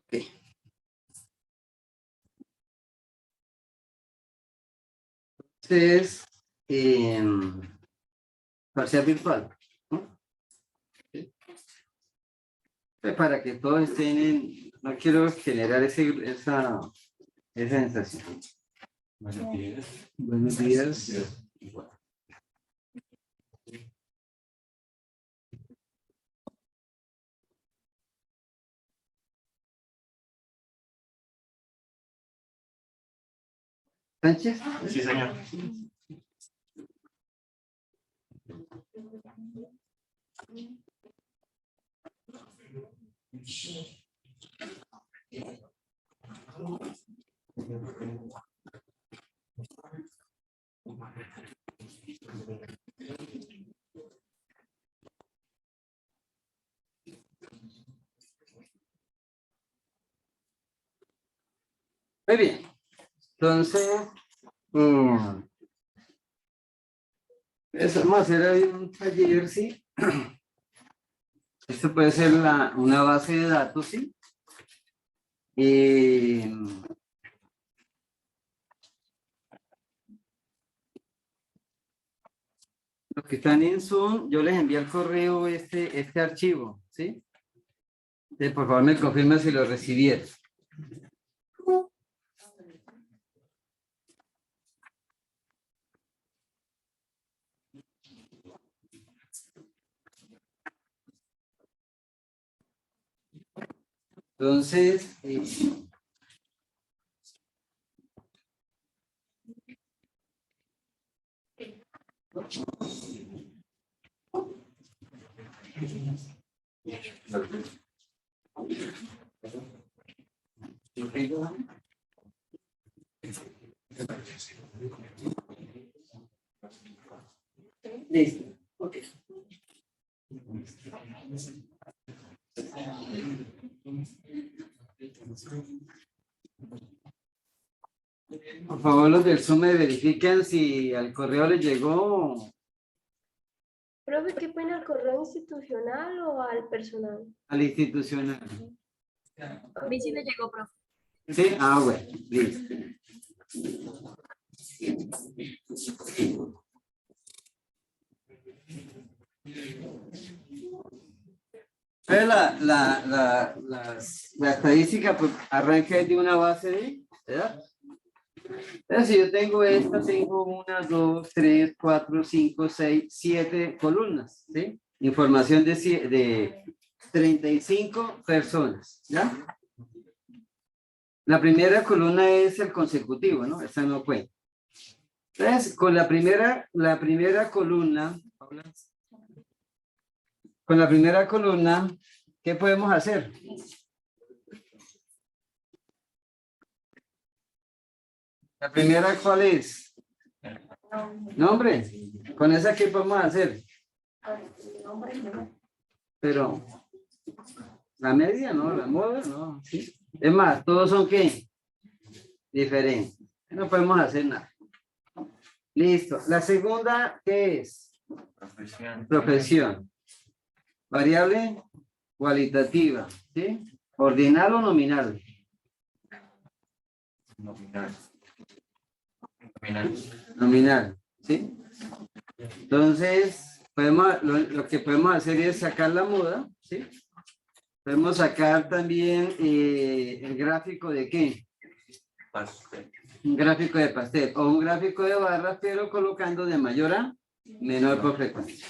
Ok. Entonces, parcial virtual, ¿no? Pues para que todos estén en... No quiero generar esa sensación. Buenos días. Buenos días. ¿Sánchez? Sí, señor. Muy bien. Entonces, vamos a hacer ahí un taller, ¿sí? Esto puede ser una base de datos, ¿sí? Los que están en Zoom, yo les envié al correo este archivo, ¿sí? Entonces, por favor, me confirma si lo recibieron. Entonces, listo. Ok. Por favor, los del Zoom me verifican si al correo les llegó Profe, ¿qué pena al correo institucional o al personal? al institucional. A mí sí me llegó, profe. Sí, bueno, listo. Pero la estadística pues, arranca de una base de, ¿verdad? Entonces, si yo tengo 1, 2, 3, 4, 5, 6, 7 columnas, ¿sí? Información de 35 personas, ¿ya? La primera columna es el consecutivo, ¿no? Esa no cuenta. Entonces, con la primera columna, ¿qué podemos hacer? La primera, ¿cuál es? Nombre. ¿Con esa qué podemos hacer? Pero, la media, ¿no? La moda, ¿no? ¿Sí? Es más, todos son ¿qué? Diferentes. No podemos hacer nada. Listo. La segunda, ¿qué es? Profesión. Profesión. Variable cualitativa, ¿sí? ¿Ordinal o nominal? Nominal. Nominal. Nominal, ¿sí? Entonces, lo que podemos hacer es sacar la muda, ¿sí? Podemos sacar también el gráfico de ¿qué? Pastel. Un gráfico de pastel o un gráfico de barras, pero colocando de mayor a menor por frecuencia.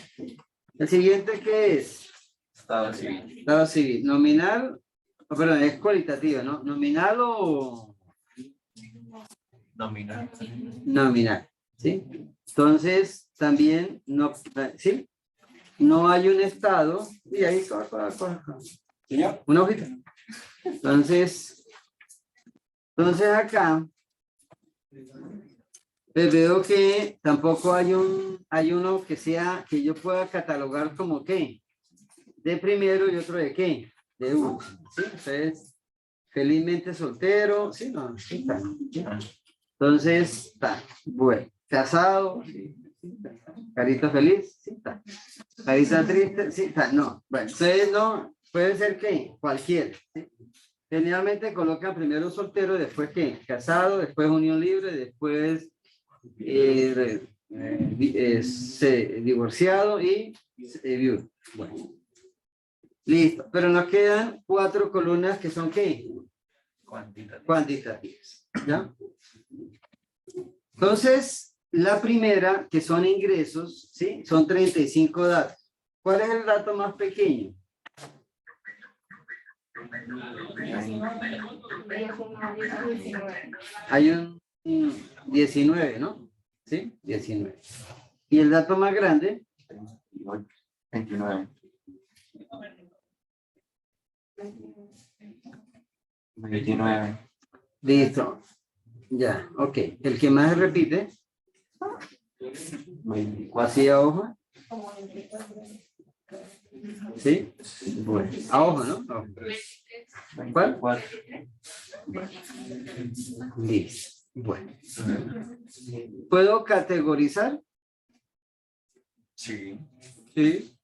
El siguiente, ¿qué es? Estado civil. Estado civil. Nominal, perdón, es cualitativa, ¿no? ¿Nominal o...? Nominal. Nominal, ¿sí? Entonces, también, no, ¿sí? No hay un estado, y ahí, señor, una hojita. Entonces acá, pues veo que tampoco hay uno que yo pueda catalogar como ¿qué? De primero y otro de ¿qué? De último, ¿sí? Entonces, felizmente soltero, ¿sí? No, sí, está, ¿sí? Entonces, está, bueno, casado, sí, carita feliz, sí, está. Carita triste, sí, está, no. Bueno, entonces no, puede ser que cualquiera, ¿sí? Generalmente colocan primero soltero, después ¿qué? Casado, después unión libre, después divorciado y viudo. Bueno, listo. Pero nos quedan 4 columnas que son ¿qué? Cuantitativas. ¿Ya? Entonces, la primera, que son ingresos, ¿sí? Son 35 datos. ¿Cuál es el dato más pequeño? Hay un 19, ¿no? ¿Sí? 19. ¿Y el dato más grande? 29. 29. Listo. Ya, ok. El que más repite. 24. Así a ojo. ¿Sí? Bueno, a ojo, ¿no? A ojo. ¿Cuál? 24. Listo. Bueno. ¿Puedo categorizar? Sí. Sí.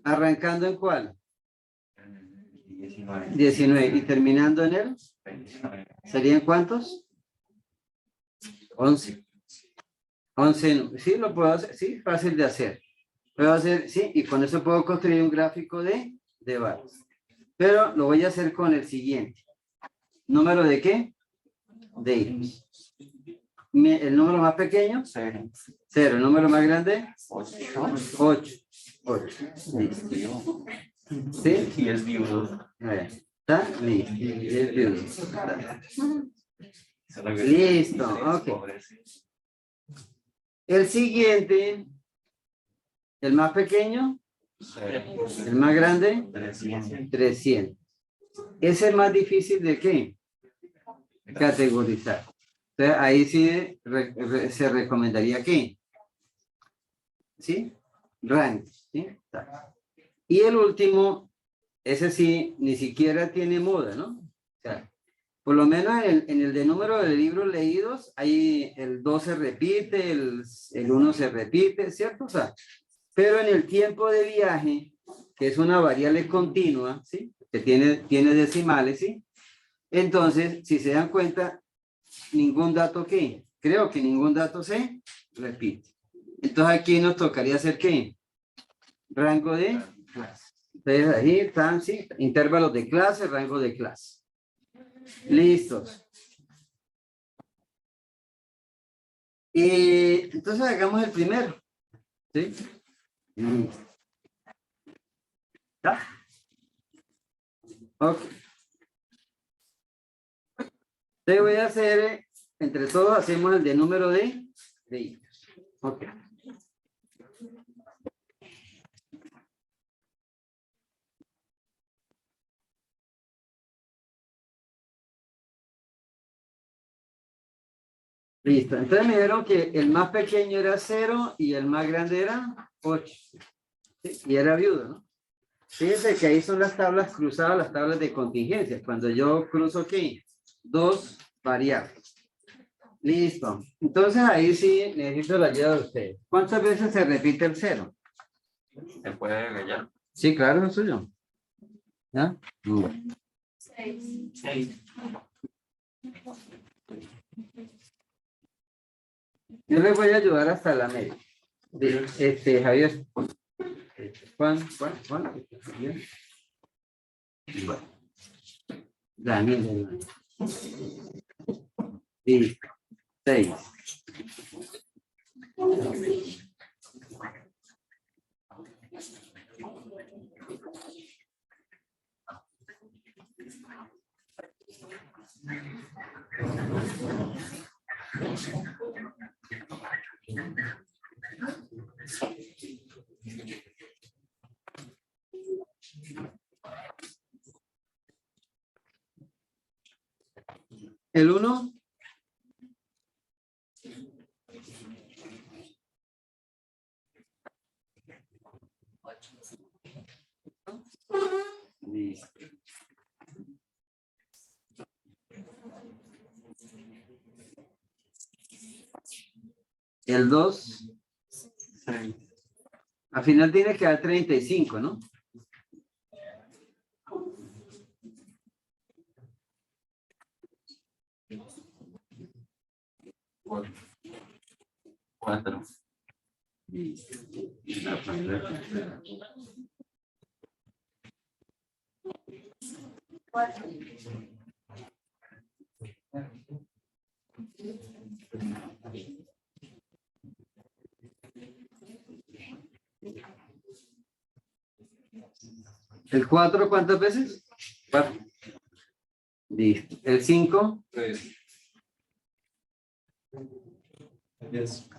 ¿Arrancando en cuál? 19. 19. ¿Y terminando en él? 29. ¿Serían cuántos? 11. 11. Sí, lo puedo hacer. Sí, fácil de hacer. Puedo hacer, sí, y con eso puedo construir un gráfico de barras. Pero lo voy a hacer con el siguiente. ¿Número de qué? De hilos. El número más pequeño, 0. 0. El número más grande, 8. 8. 8. Listo. ¿Sí? Y es viudo. ¿Está? Listo. Es viudo. Listo, ok. El siguiente, el más pequeño, 0. el más grande, 300. 300. Es el más difícil de qué? Categorizar. Entonces, ahí sí se recomendaría qué. ¿Sí? Rank. ¿Sí? Y el último, ese sí, ni siquiera tiene moda, ¿no? O sea, por lo menos en el de número de libros leídos, ahí el 2 se repite, el 1 se repite, ¿cierto? O sea, pero en el tiempo de viaje, que es una variable continua, ¿sí? Que tiene decimales, ¿sí? Entonces, si se dan cuenta, ningún dato ¿qué? Creo que ningún dato se repite. Entonces aquí nos tocaría hacer ¿qué? Rango de clase. Entonces ahí están, ¿sí? Intervalos de clase, rango de clase. Listos. Y entonces hagamos el primero. ¿Sí? ¿Ya? Ok. Entonces voy a hacer, entre todos hacemos el de número de hilos. Ok. Listo. Entonces me dijeron que el más pequeño era 0 y el más grande era 8. ¿Sí? Y era viudo, ¿no? Fíjense que ahí son las tablas cruzadas, las tablas de contingencia. Cuando yo cruzo ¿qué? 2 variables. Listo. Entonces ahí sí necesito la ayuda de ustedes. ¿Cuántas veces se repite el 0? ¿Se puede agregar? Sí, claro, es suyo. ¿Ya? Bueno. 6. Yo les voy a ayudar hasta la media. Javier. Juan. Javier. Bueno. Daniel. Listo. 6. El 1. Listo. El 2. 6. Al final tiene que dar 35, ¿no? 4. ¿El 4 cuántas veces? 4. Listo. ¿El 5? 3. Yes.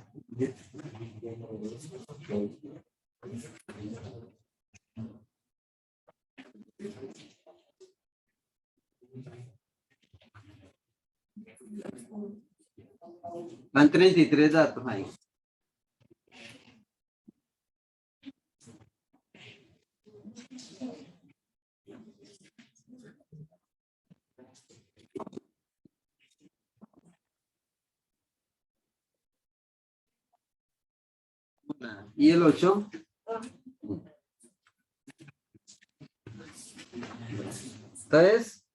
Van 33 datos ahí. ¿Y el 8? Entonces,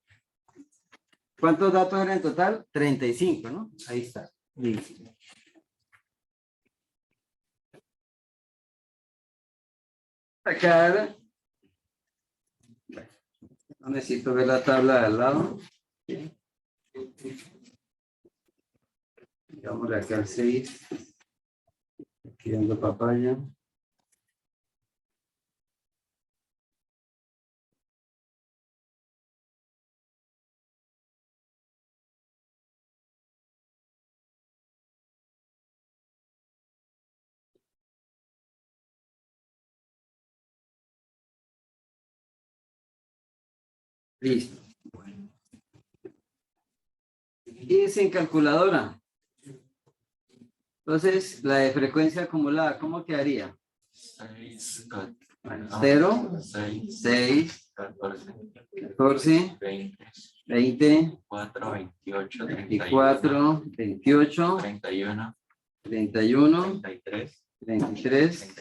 ¿cuántos datos eran en total? 35, ¿no? Ahí está. Listo. Sacar. No necesito ver la tabla de al lado. Vamos acá al 6. Aquí ando papaya. Listo. Y sin calculadora. Entonces, la de frecuencia acumulada, ¿cómo quedaría? 6. 0, 6. 6, 14. 14, 20. 20, 4. 28. 24, 28, 31. 31, 33. 33,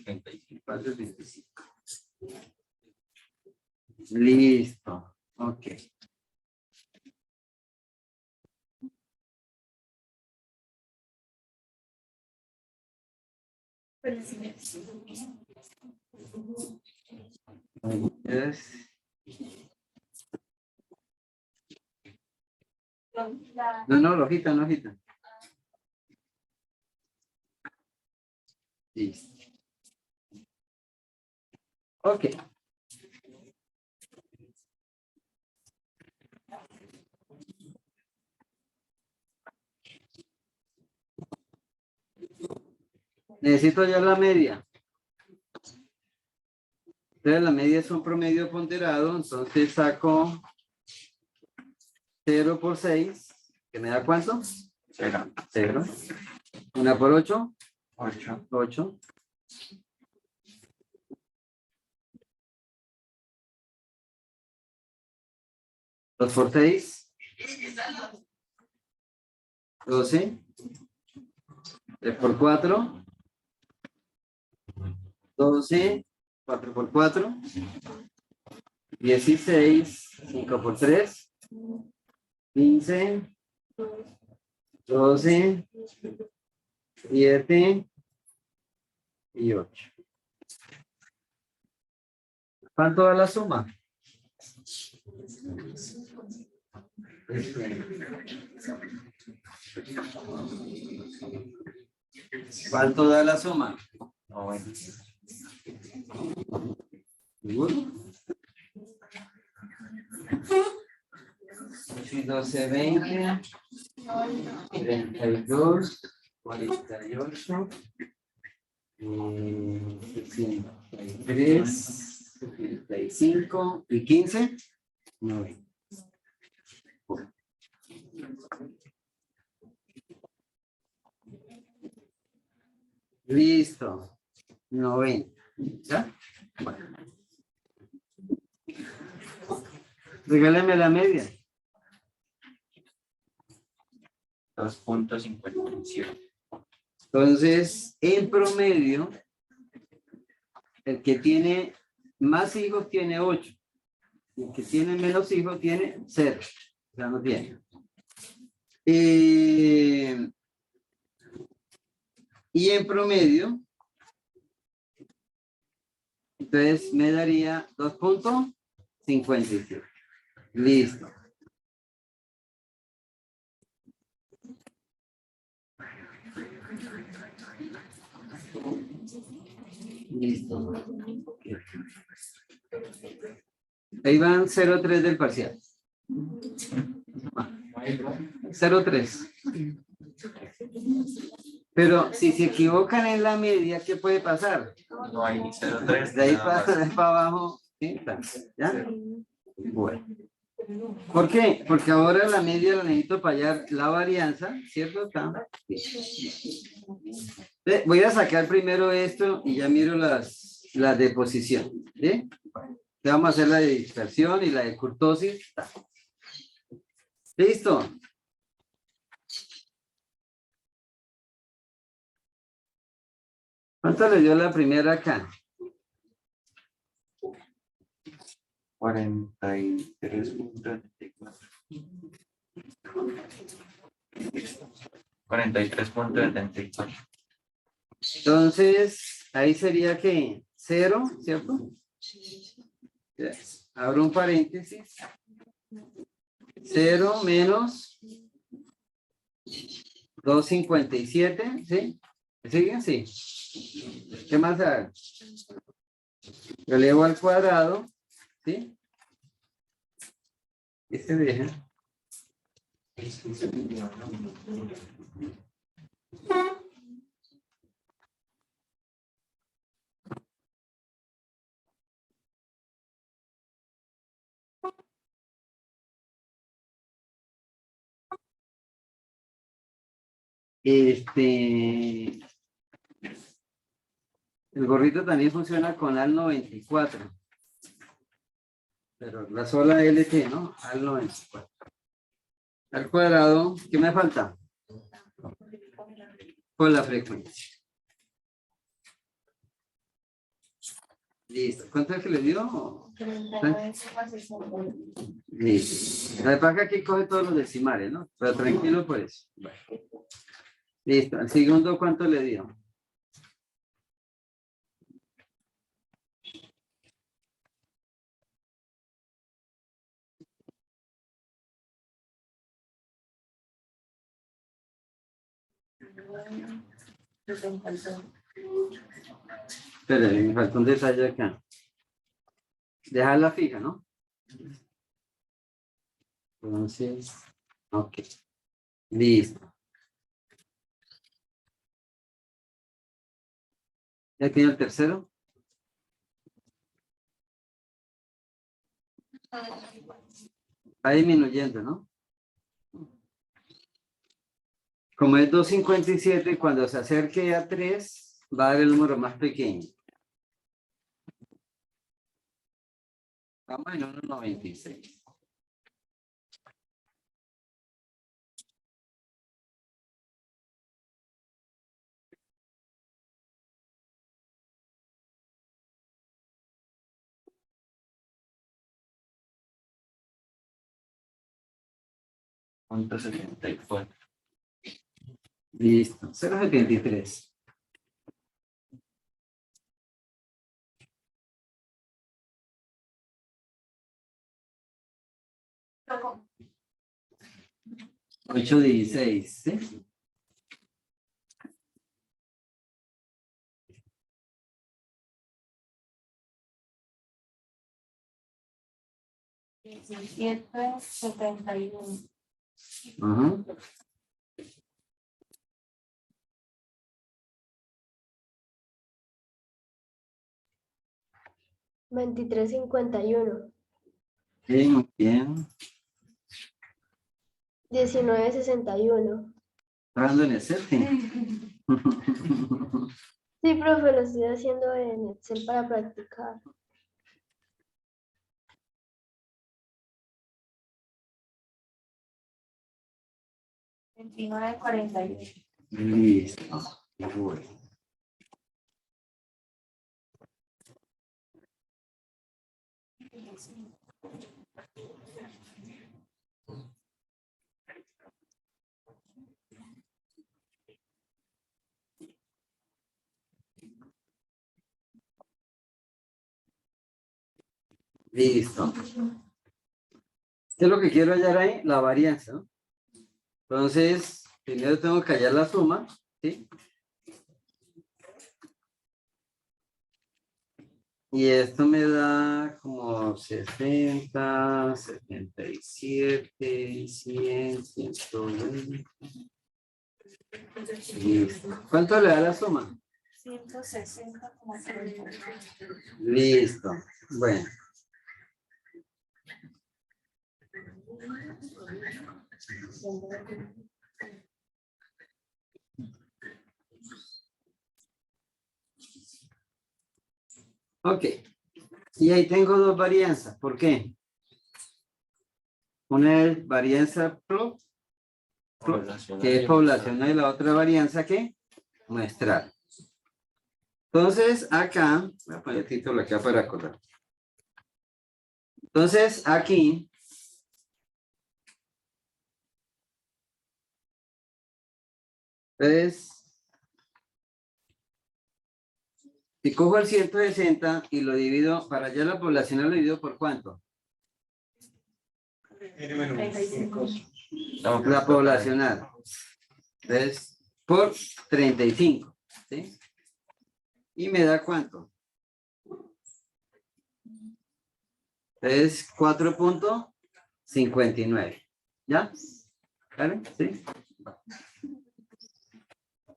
35. 4, 25. Listo. Ok. No, hojita, no, hojita. Listo. Ok. Necesito ya la media. Entonces la media es un promedio ponderado, entonces saco 0 por 6, que me da ¿cuánto? 0. 0. 1 por 8, 8. 8. 2 por 6, 12. 3 por 4, 12. 4 por 4, 16. 5 por 3, 15. 12, 7 y 8. ¿Cuánto da la suma? ¿Cuánto da la suma? 90. ¿Seguro? 12, 20, 32, 48, 63, 75 y 15, 90. Listo. 90. ¿Ya? Bueno. Regálame la media. 2.57. Entonces, en promedio, el que tiene más hijos tiene 8. Y el que tiene menos hijos tiene 0. O sea, no tiene. Y en promedio, entonces me daría 2.57. Listo. Listo. Ahí van 0.3 del parcial. 0.3. Pero si se equivocan en la media, ¿qué puede pasar? No hay 0.3. De ahí nada más. para abajo. ¿Sí? ¿Ya? Bueno. ¿Por qué? Porque ahora la media la necesito para hallar la varianza, ¿cierto? Está. Voy a sacar primero esto y ya miro las de posición. ¿Sí? Vamos a hacer la de dispersión y la de curtosis. ¿Listo? ¿Cuánto le dio la primera acá? 43.74. 43.74. Entonces, ahí sería que 0, ¿cierto? Yes. Abro un paréntesis. 0 menos 2.57, ¿sí? ¿Siguen? Sí. ¿Qué más hago? Lo elevo al cuadrado, ¿sí? Y se deja. El gorrito también funciona con al 94. Pero la sola LT, ¿no? Al 94. Al cuadrado, ¿qué me falta? Con la frecuencia. Listo. ¿Cuánto es que le dio? 39,60. Listo. La de aquí coge todos los decimales, ¿no? Pero tranquilo por eso. Bueno. Listo. ¿Al segundo cuánto le dio? Espera, me falta un detalle acá. Dejarla fija, ¿no? Entonces, ok. Listo. ¿Ya tiene el tercero? Va disminuyendo, ¿no? Como es 2.57, cuando se acerque a 3, va a dar el número más pequeño. Vamos en 1.96. .74. Listo. 0.73. Ocho 16, ¿sí? $17.71. Ajá. $23.51. Bien, muy bien. $19.61. Trabajando en el setting. Sí, profe, lo estoy haciendo en Excel para practicar. $29.48. Listo. Bueno. Listo. ¿Qué es lo que quiero hallar ahí? La varianza, ¿no? Entonces, primero tengo que hallar la suma, ¿sí? Y esto me da como 60, 77, 100, 120. Listo. ¿Cuánto le da la suma? 160,40. Listo. Bueno. Ok. Y ahí tengo dos varianzas. ¿Por qué? Una es varianza que es poblacional y la otra varianza que muestral. Entonces, acá, voy a poner el título acá para acordar. Entonces, aquí, pues, si cojo el 160 y lo divido, para allá la poblacional lo divido por ¿cuánto? La poblacional. Entonces, por 35, ¿sí? Y me da ¿cuánto? Es 4.59. ¿Ya? ¿Vale? ¿Sí?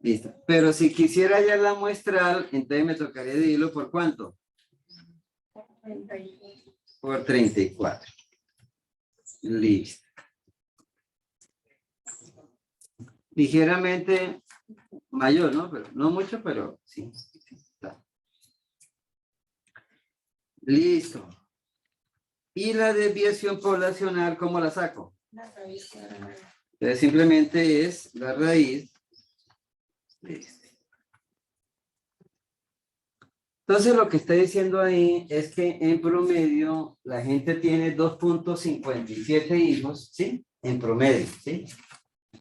Listo. Pero si quisiera ya la muestral, entonces me tocaría dividirlo por ¿cuánto? Por 34. Listo. Ligeramente mayor, ¿no? Pero no mucho, pero sí. Está. Listo. ¿Y la desviación poblacional cómo la saco? Entonces simplemente es la raíz de este. Entonces lo que está diciendo ahí es que en promedio la gente tiene 2.57 hijos, ¿sí? En promedio, ¿sí?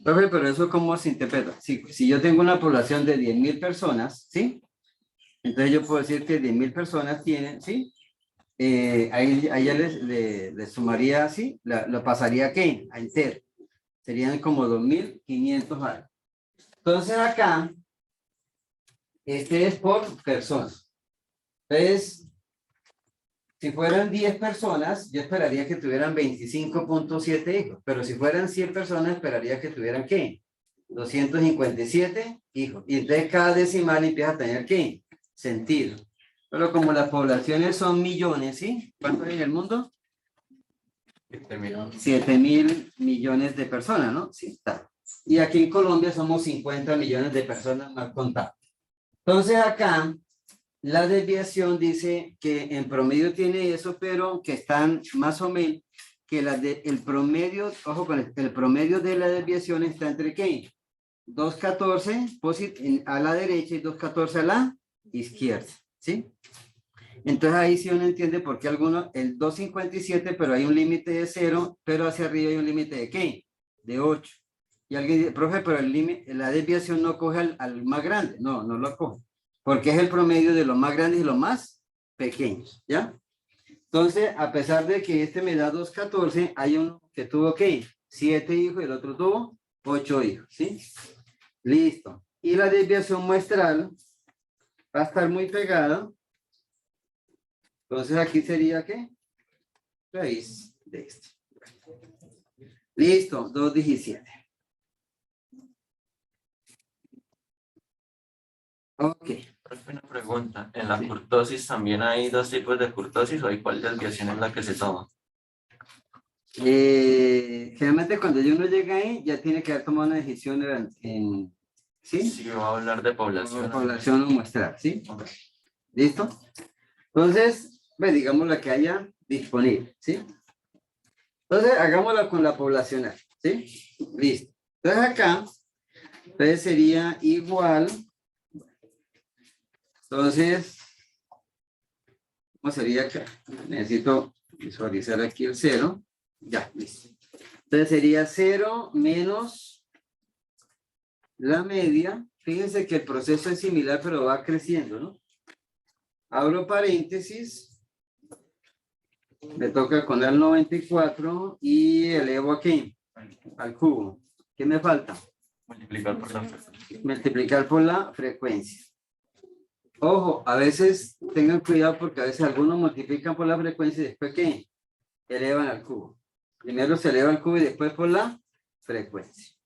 Profe, pero eso ¿cómo se interpreta? Si yo tengo una población de 10.000 personas, ¿sí? Entonces yo puedo decir que 10.000 personas tienen, ¿sí? Ahí ya les sumaría así, lo pasaría ¿a qué? A entero. Serían como 2.500 algo. Entonces acá, este es por persona. Entonces, si fueran 10 personas, yo esperaría que tuvieran 25.7 hijos. Pero si fueran 100 personas, esperaría que tuvieran ¿qué? 257 hijos. Y entonces cada decimal empieza a tener ¿qué? Sentido. Pero como las poblaciones son millones, ¿sí? ¿Cuántos hay en el mundo? 7.000 millones de personas, ¿no? Sí, está. Y aquí en Colombia somos 50 millones de personas más contadas. Entonces acá, la desviación dice que en promedio tiene eso, pero que están más o menos, que el promedio, ojo con el promedio de la desviación está entre ¿qué? 2.14 a la derecha y 2.14 a la izquierda, ¿sí? Entonces ahí sí uno entiende por qué algunos, el 2.57, pero hay un límite de 0, pero hacia arriba hay un límite de ¿qué? De 8. Y alguien dice, profe, pero el límite, la desviación no coge al más grande. No, no lo coge. Porque es el promedio de los más grandes y los más pequeños, ¿ya? Entonces, a pesar de que este me da 2.14, hay uno que tuvo ¿qué? 7 hijos y el otro tuvo 8 hijos, ¿sí? Listo. Y la desviación muestral va a estar muy pegada. Entonces aquí sería ¿qué? Raíz de esto. Listo, 2.17. Ok. Una pregunta, ¿en la curtosis también hay dos tipos de curtosis o hay cuál desviación es la que se toma? Generalmente cuando uno llega ahí ya tiene que haber tomado una decisión ¿sí? Sí, va a hablar de población. Población o muestral, ¿sí? ¿Listo? Entonces, pues digamos la que haya disponible, ¿sí? Entonces, hagámosla con la poblacional, ¿sí? Listo. Entonces acá, entonces sería igual. Entonces, ¿cómo sería acá? Necesito visualizar aquí el 0. Ya, listo. Entonces sería 0 menos la media fíjense que el proceso es similar, pero va creciendo, ¿no? Abro paréntesis. Me toca con el 94 y elevo aquí al cubo. ¿Qué me falta? Multiplicar por la frecuencia. Multiplicar por la frecuencia. Ojo, a veces tengan cuidado porque a veces algunos multiplican por la frecuencia y después ¿qué? Elevan al cubo. Primero se eleva al cubo y después por la frecuencia.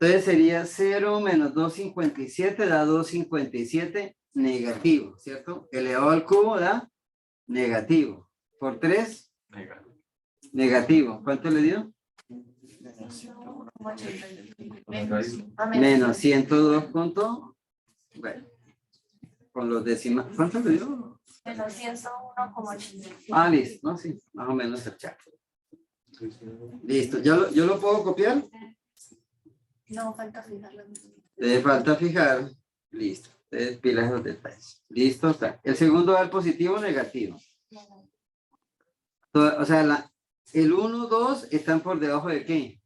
Entonces sería 0 menos 257 da 257 negativo, ¿cierto? Elevado al cubo da negativo. Por 3, Negativo. negativo. ¿Cuánto le dio? Menos 102 punto. Bueno, con los decimales. ¿Cuánto le dio? Menos 101,80. Ah, listo. No, sí, más o menos el chat. Listo. ¿Yo lo puedo copiar? No, falta fijarlo. Te falta fijar. Listo. Ustedes pilas los detalles. Listo está. El segundo da el positivo o negativo. O sea, el 1, 2 están por debajo de ¿qué?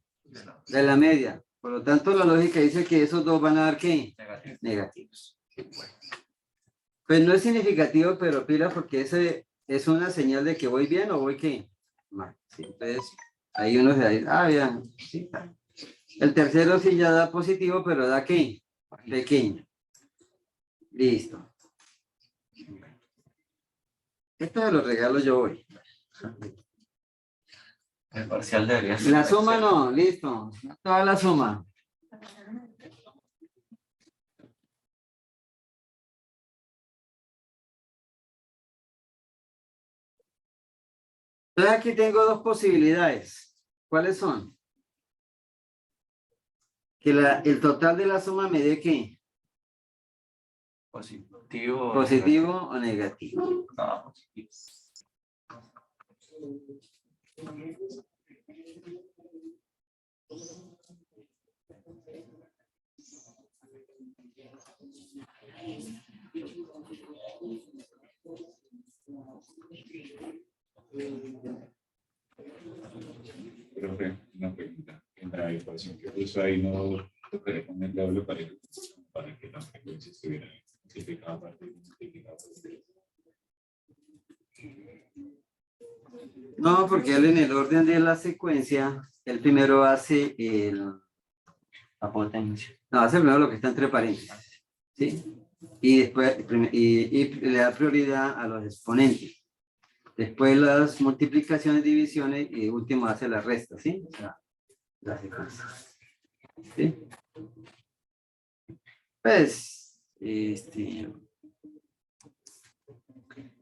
De la media. Por lo tanto, la lógica dice que esos dos van a dar ¿qué? Negativo. Negativos. Pues no es significativo, pero pila porque ese es una señal de que voy bien o voy ¿qué? Mal. Sí, entonces, ahí uno se dice, ah, ya. Sí, está. El tercero sí ya da positivo, pero da ¿qué? Pequeño. Listo. Esto se lo regalo yo hoy. El parcial debería ser. La suma no, listo. Toda la suma. Entonces aquí tengo dos posibilidades. ¿Cuáles son? Que el total de la suma me dé ¿qué? Positivo. Positivo o negativo. No, positivo. Profe, una pregunta. En la ecuación que puso ahí no tocaría poner doble para que la frecuencia estuviera multiplicada por multiplicada por 3. No, porque él en el orden de la secuencia, él primero hace La potencia. no, hace primero lo que está entre paréntesis. ¿Sí? Y después y le da prioridad a los exponentes. Después las multiplicaciones, divisiones y último hace la resta, ¿sí? O sea, la secuencia. ¿Sí? Pues,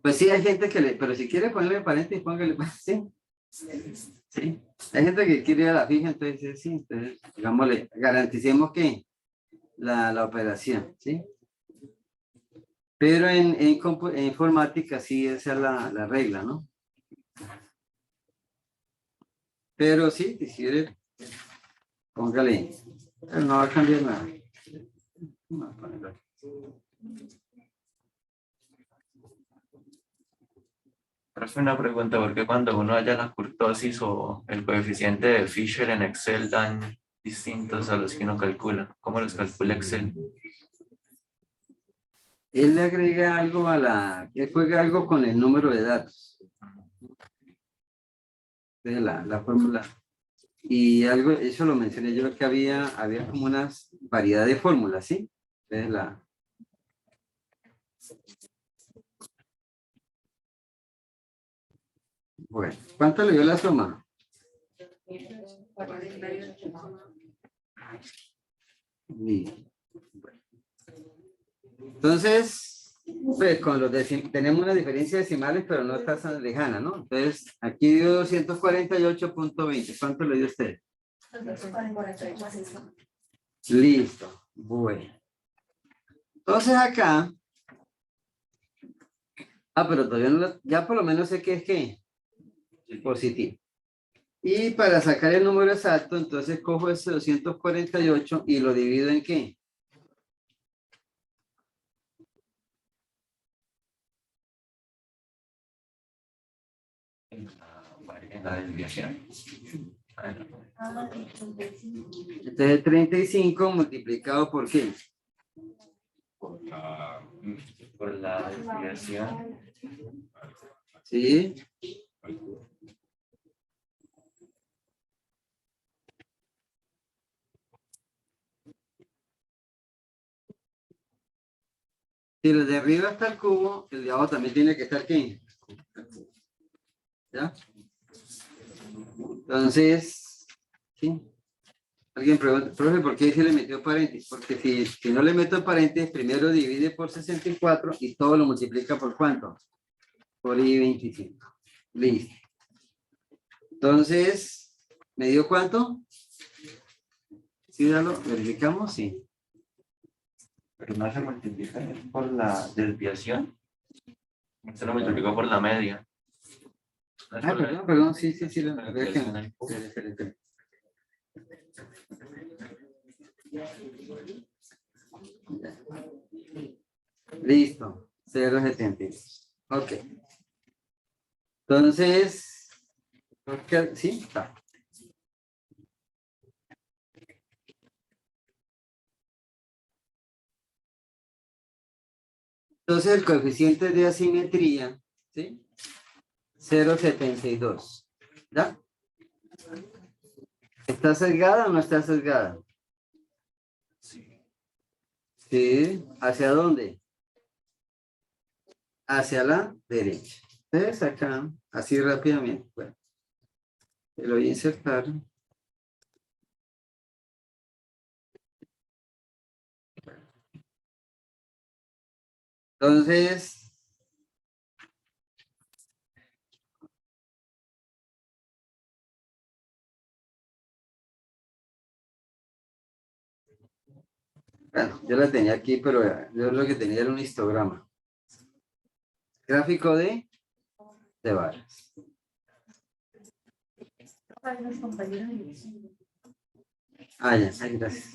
pues sí, hay gente que pero si quiere ponerle paréntesis, póngale, pues, sí. Sí. Hay gente que quiere ir a la fija, entonces sí, entonces, digámosle, garanticemos que la operación, ¿sí? Pero en informática sí, esa es la regla, ¿no? Pero sí, si quiere, póngale, pero no va a cambiar nada. Vamos a ponerlo aquí. Profe, una pregunta, ¿por qué cuando uno halla la kurtosis o el coeficiente de Fisher en Excel dan distintos a los que uno calcula? ¿Cómo los calcula Excel? Él le agrega algo él juega algo con el número de datos. De la fórmula. Y algo, eso lo mencioné yo, que había como una variedad de fórmulas, ¿sí? Entonces bueno, ¿cuánto le dio la suma? Y, bueno. Entonces, pues con tenemos una diferencia de decimales, pero no está tan lejana, ¿no? Entonces, aquí dio 248.20. ¿Cuánto le dio usted? Listo. Bueno. Entonces acá. Pero todavía no, ya por lo menos sé que es que positivo. Y para sacar el número exacto, entonces cojo ese 248 y lo divido en ¿qué? En la desviación. Entonces 35 multiplicado por qué? Por la Por la desviación. ¿Sí? Si el de arriba está el cubo, el de abajo también tiene que estar ¿qué? ¿Ya? Entonces, ¿sí? Alguien pregunta, profe, ¿por qué se le metió paréntesis? Porque si no le meto paréntesis, primero divide por 64 y todo lo multiplica por ¿cuánto? Por I25. Listo. Entonces, ¿me dio cuánto? ¿Sí, ya lo verificamos? Sí. Pero no se multiplica por la desviación. Se lo multiplicó por la media. No es Ah, por la- perdón, sí, lo la espera, desviación del cubo. espera. Listo, 0,72. Ok. Entonces, sí, está. Entonces, el coeficiente de asimetría, ¿sí? 0,72. ¿Ya? ¿Está sesgada o no está sesgada? Sí. Sí. ¿Hacia dónde? Hacia la derecha. Entonces, acá, así rápidamente, bueno, lo voy a insertar. Entonces, bueno, yo la tenía aquí, pero yo lo que tenía era un histograma. Gráfico de varas. Ah, ya, ay, gracias.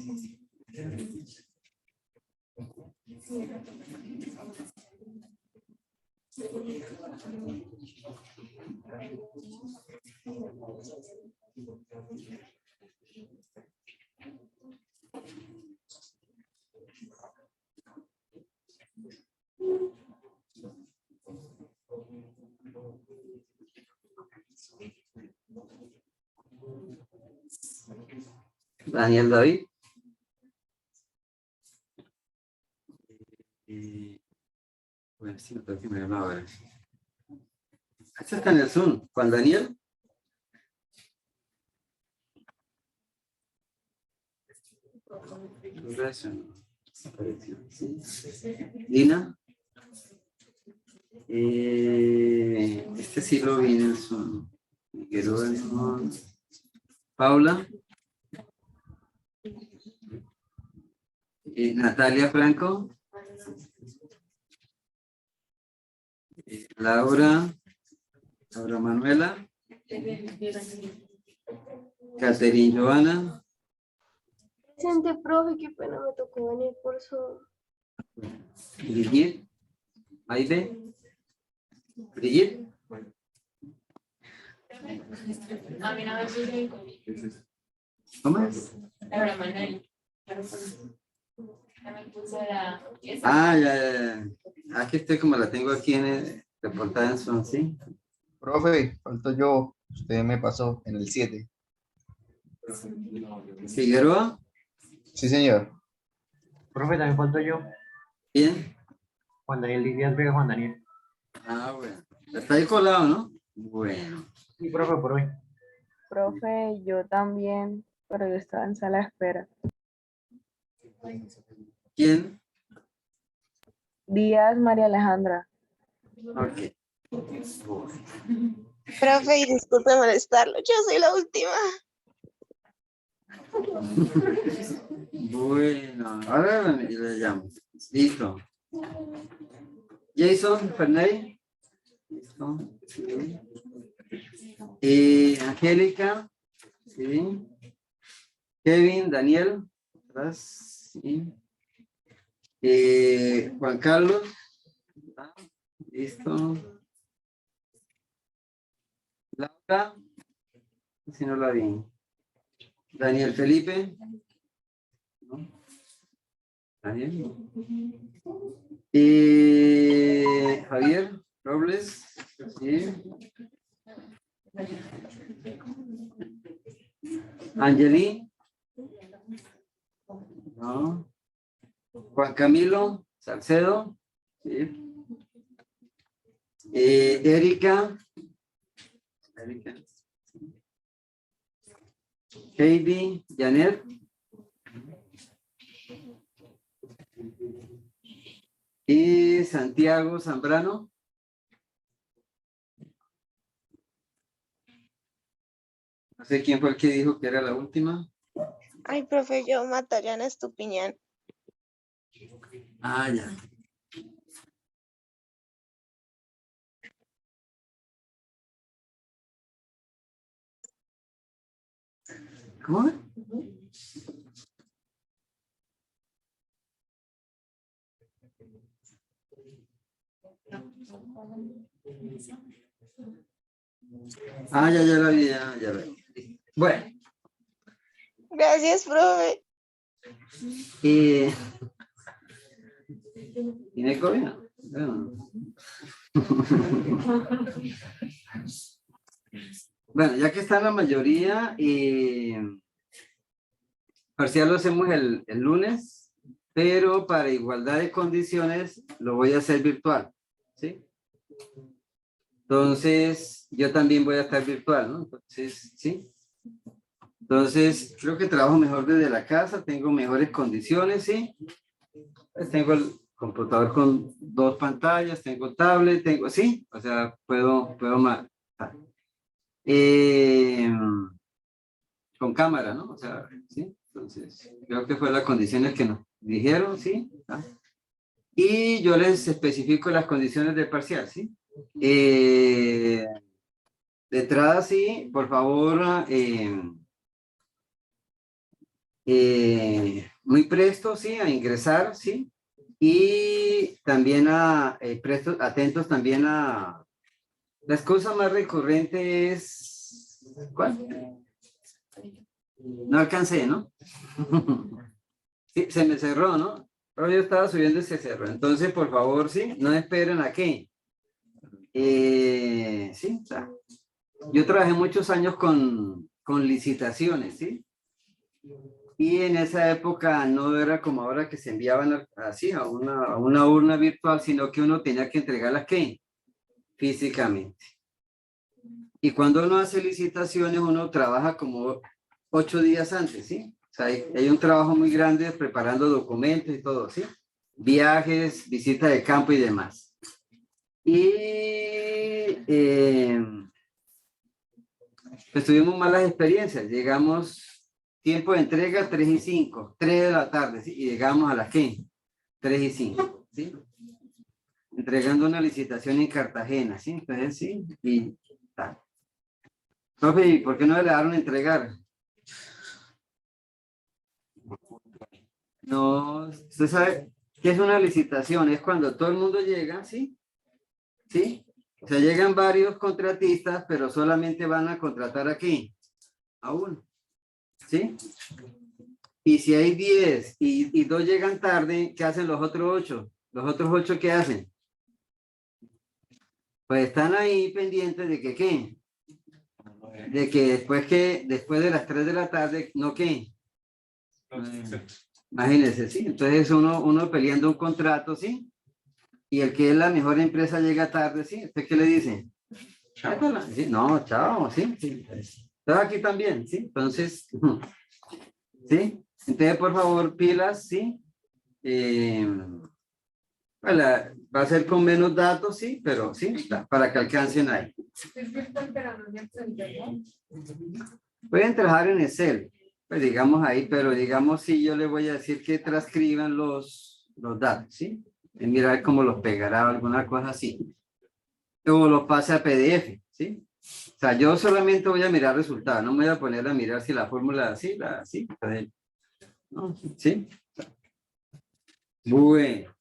Daniel David. Bueno, sí, no tengo que mirarlo ahora. Este está en el Zoom. Juan Daniel. Lina. Este sí lo vi en el Zoom. Jerónimo. Paula. Natalia Franco. Laura. Laura Manuela. Caterine Joana. Presente, profe, qué pena me tocó venir por su... Brigitte. Aide. Brigitte. A mí no me puse ¿Cómo es? Laura Manuel. Ya me puse la... Ah, ya. Aquí estoy como la tengo aquí en el reportada en Zoom, ¿sí? Profe, falto yo. Usted me pasó en el 7. Figueroa. Sí, señor. Profe, también falto yo. Bien. Juan Daniel Díaz Vega, Juan Daniel. Ah, bueno. Está ahí colado, ¿no? Bueno. Sí, profe, por hoy. Profe, yo también, pero yo estaba en sala de espera. ¿Quién? Díaz María Alejandra. Ok. Profe, y disculpe molestarlo, yo soy la última. Bueno, ahora le llamo. Listo. Jason Fernández. Listo. Sí. Angélica. Sí. Kevin, Daniel. Atrás. Sí. Juan Carlos. Ah, listo. Laura. Si no la vi. Daniel Felipe. ¿No? Daniel. Javier Robles. Sí. Angeli. No. Juan Camilo Salcedo. Sí. Erika. Erika. Heidi, Janet. Y Santiago Zambrano. No sé quién fue el que dijo que era la última. Ay, profe, yo Matallana Estupiñán. Ah, ya. ¿Cómo? Ah, ya la vi, ya veo. Bueno, Gracias, profe. ¿tiene COVID? No. Bueno, ya que está la mayoría, parcial lo hacemos el lunes, pero para igualdad de condiciones lo voy a hacer virtual, ¿sí? Entonces, yo también voy a estar virtual, ¿no? Entonces, ¿sí? Entonces, creo que trabajo mejor desde la casa, tengo mejores condiciones, ¿sí? Pues tengo el computador con 2 pantallas, tengo tablet, tengo, sí, o sea, puedo más. Con cámara, ¿no? O sea, sí. Entonces, creo que fue las condiciones que nos dijeron, ¿sí? ¿Ah? Y yo les especifico las condiciones del parcial, ¿sí? De entrada, sí, por favor, muy presto, sí, a ingresar, sí. Y también atentos también a la excusa más recurrente es, ¿cuál? No alcancé, ¿no? Sí, se me cerró, ¿no? Pero yo estaba subiendo y se cerró. Entonces, por favor, sí, no esperen a qué. Sí, o sea, yo trabajé muchos años con licitaciones, ¿sí? Y en esa época no era como ahora que se enviaban así a una urna virtual, sino que uno tenía que entregarlas, ¿qué? Físicamente. Y cuando uno hace licitaciones, uno trabaja como 8 días antes, ¿sí? O sea, hay un trabajo muy grande preparando documentos y todo, ¿sí? Viajes, visita de campo y demás. Y pues tuvimos malas experiencias. Llegamos, tiempo de entrega 3 y 5, 3 de la tarde, ¿sí? Y llegamos a las ¿qué? 3 y 5, ¿sí? Entregando una licitación en Cartagena, ¿sí? Entonces, sí, y tal. Profe, ¿y por qué no le daron a entregar? No, usted sabe qué es una licitación, es cuando todo el mundo llega, ¿sí? ¿Sí? O sea, llegan varios contratistas, pero solamente van a contratar aquí, a uno, ¿sí? Y si hay 10 y 2 llegan tarde, ¿qué hacen los otros 8? ¿Los otros 8 qué hacen? Pues están ahí pendientes de que, ¿qué? De que después de las 3 de la tarde, ¿no qué? Imagínense, ¿sí? Entonces uno peleando un contrato, ¿sí? Y el que es la mejor empresa llega tarde, ¿sí? ¿Usted qué le dice? ¿Sí? No, chao, ¿sí? Sí. Estás aquí también, ¿sí? Entonces, ¿sí? Entonces, por favor, pilas, ¿sí? Va a ser con menos datos, sí, pero sí, para que alcancen ahí. Pueden trabajar en Excel, pues digamos ahí, pero digamos si yo le voy a decir que transcriban los datos, ¿sí? Y mirar cómo los pegará o alguna cosa así. O los pase a PDF, ¿sí? O sea, yo solamente voy a mirar resultados, no me voy a poner a mirar si la fórmula así, así, ¿no? ¿Sí? Bueno.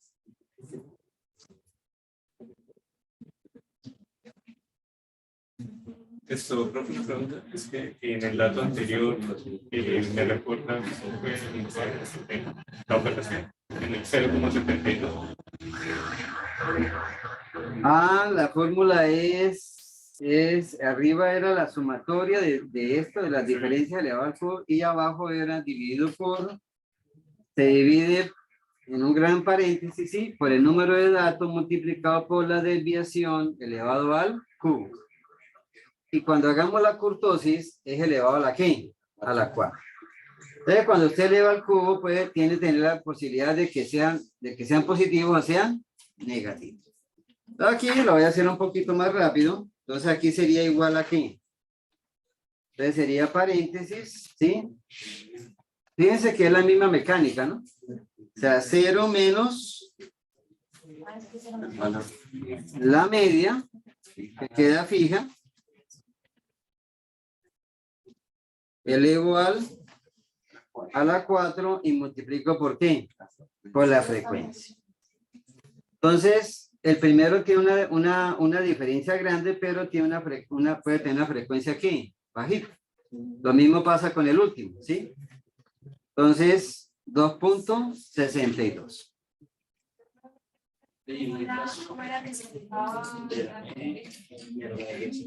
Esto, profe, una pregunta, es que en el dato anterior me reportan que fue no, pero sí, en el 0,72. Ah, la fórmula es arriba era la sumatoria de esto, de las diferencias elevado al cubo, y abajo era dividido por, se divide en un gran paréntesis, ¿sí? Por el número de datos multiplicado por la desviación elevado al cubo. Y cuando hagamos la kurtosis, es elevado a la ¿qué? A la 4. Entonces, cuando usted eleva al cubo, pues tiene que tener la posibilidad de que sean positivos o sean negativos. Aquí lo voy a hacer un poquito más rápido. Entonces, aquí sería igual a ¿qué? Entonces, sería paréntesis, ¿sí? Fíjense que es la misma mecánica, ¿no? O sea, 0 menos la media, que queda fija, elevo a la 4 y multiplico ¿por qué? Por la frecuencia. Entonces, el primero tiene una diferencia grande, pero tiene puede tener una frecuencia aquí, bajita. Lo mismo pasa con el último, ¿sí? Entonces, 2.62. ¿Cómo era que se fijaba?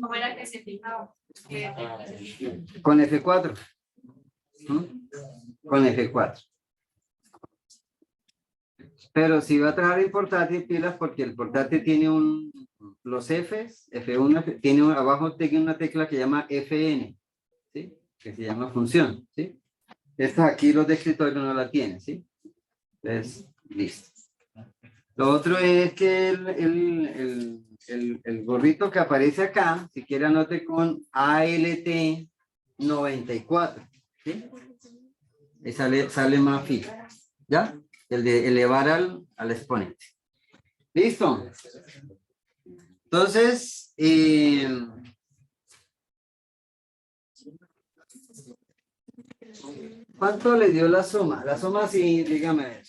¿Cómo era que se fijaba? Con F4. Con F4. Pero si va a trabajar en portátil, pilas, porque el portátil tiene los Fs, F1, abajo tiene una tecla que llama Fn, ¿sí? Que se llama función, ¿sí? Esta aquí los de escritorio no la tienen, ¿sí? Entonces, listo. Lo otro es que el gorrito que aparece acá, si quiere anote con ALT 94, ¿sí? Y sale más fijo, ¿ya? El de elevar al exponente. ¿Listo? Entonces, ¿cuánto le dio la suma? La suma, sí, dígame.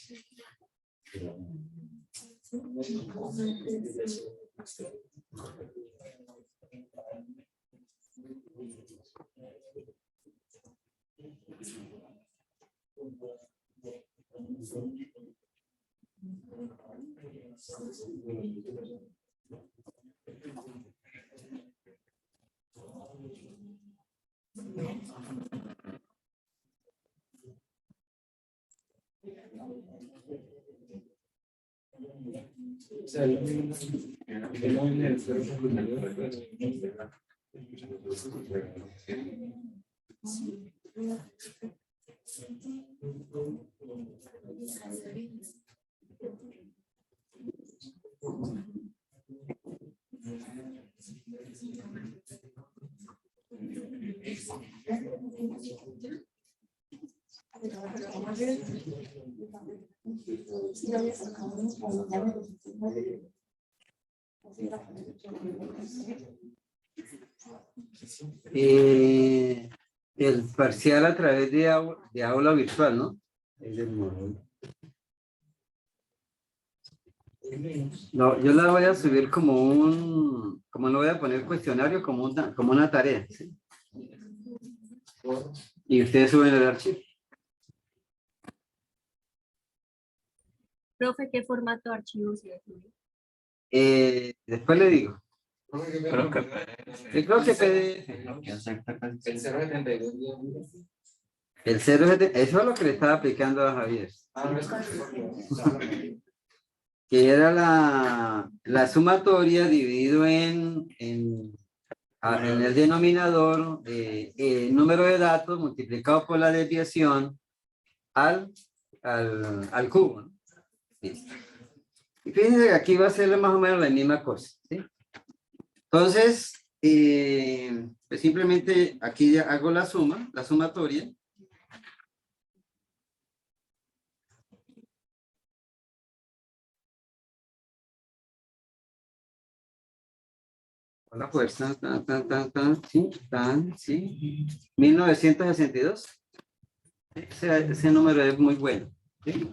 El parcial a través de aula virtual, ¿no? Es del módulo. No, yo la voy a subir como no voy a poner cuestionario, como una tarea, ¿sí? Y ustedes suben el archivo. Profe, ¿qué formato de archivo se sube? Después le digo. Creo que Creo que PDF. El 0,72. El 0,70, eso es lo que le estaba aplicando a Javier. Que era la sumatoria dividido en el denominador, número de datos multiplicado por la desviación al cubo, ¿no? Listo. Y fíjense que aquí va a ser más o menos la misma cosa, ¿sí? Entonces, pues simplemente aquí ya hago la sumatoria. Con la fuerza, sí, 1962. Ese número es muy bueno. ¿Sí?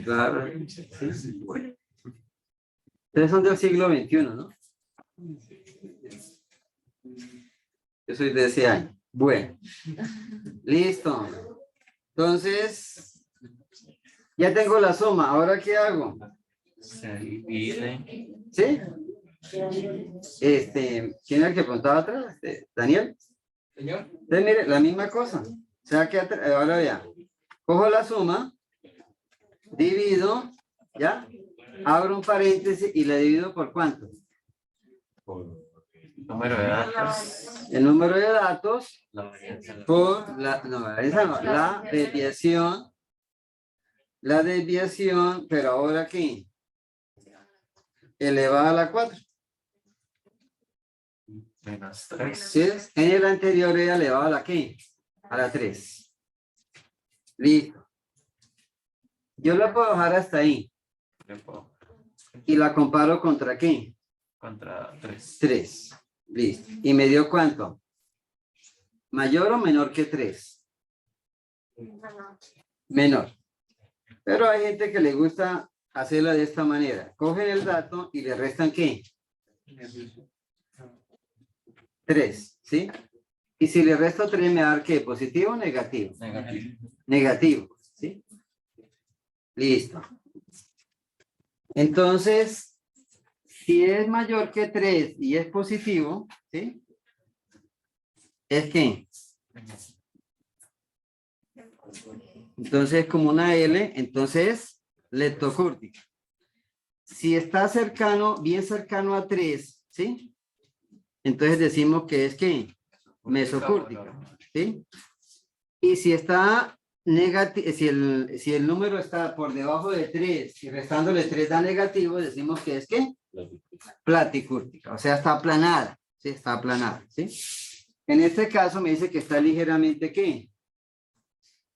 Claro, sí, bueno. Ustedes son del siglo XXI, ¿no? Yo soy de ese año. Bueno. Listo. Entonces, ya tengo la suma. ¿Ahora qué hago? Se divide. ¿Sí? ¿Quién era el que contaba atrás? ¿Daniel? Señor. Entonces, mire, la misma cosa. O sea que ahora vea. Cojo la suma, divido, ¿ya? Abro un paréntesis y la divido por ¿cuánto? Número de datos. El número de datos La varianza. por la desviación. La desviación, pero ahora ¿qué? Elevada a la 4. Menos 3. ¿Sí? En el anterior era elevado a la ¿qué? A la 3. Listo. Yo la puedo dejar hasta ahí. Y la comparo contra ¿qué? Contra 3. 3. Listo. ¿Y me dio cuánto? ¿Mayor o menor que 3? Menor. Pero hay gente que le gusta hacerla de esta manera. Cogen el dato y le restan ¿qué? 3, ¿sí? Y si le resto 3 me va a dar ¿qué? ¿Positivo o negativo? Negativo. Negativo, ¿sí? Listo. Entonces, si es mayor que 3 y es positivo, ¿sí? ¿Es qué? Entonces, como una L, entonces, leptocúrtica. Si está cercano, bien cercano a 3, ¿sí? Entonces decimos que es ¿qué? Mesocúrtica, ¿sí? Y si está negativo, si el número está por debajo de 3 y restándole 3 da negativo, decimos que es ¿qué? Platicúrtica, o sea, está aplanada, ¿sí? Está aplanada, ¿sí? En este caso me dice que está ligeramente ¿qué?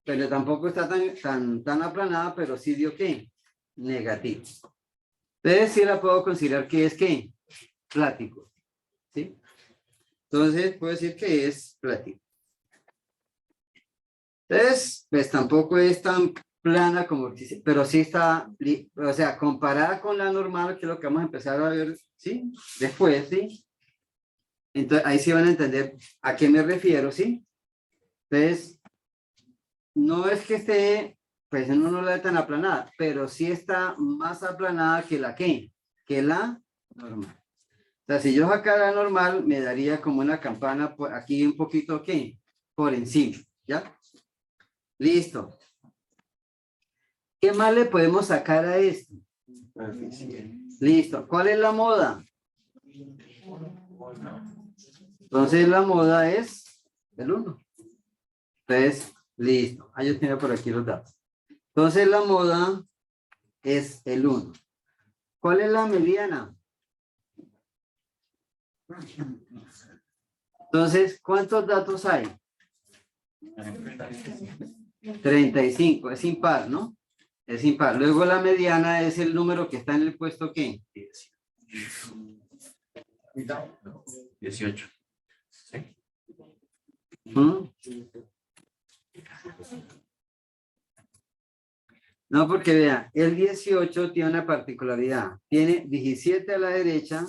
Pero tampoco está tan aplanada, pero sí dio ¿qué? Negativo. Entonces sí la puedo considerar que es ¿qué? Plático, ¿sí? Entonces puedo decir que es plático. Entonces, pues tampoco es tan plana como, pero sí está, o sea, comparada con la normal, que es lo que vamos a empezar a ver, ¿sí? Después, ¿sí? Entonces, ahí sí van a entender a qué me refiero, ¿sí? Entonces, no es que esté, pues no la ve tan aplanada, pero sí está más aplanada que la ¿qué? Que la normal. O sea, si yo sacara la normal, me daría como una campana por aquí un poquito, ¿qué? Por encima, ¿ya? Listo. ¿Qué más le podemos sacar a esto? Listo. ¿Cuál es la moda? Entonces la moda es el 1. Entonces, listo. Ah, yo tenía por aquí los datos. Entonces la moda es el 1. ¿Cuál es la mediana? Entonces, ¿cuántos datos hay? 35. Es impar, ¿no? Es impar. Luego la mediana es el número que está en el puesto ¿qué? 18. ¿Sí? ¿Mm? No, porque vea, el 18 tiene una particularidad. Tiene 17 a la derecha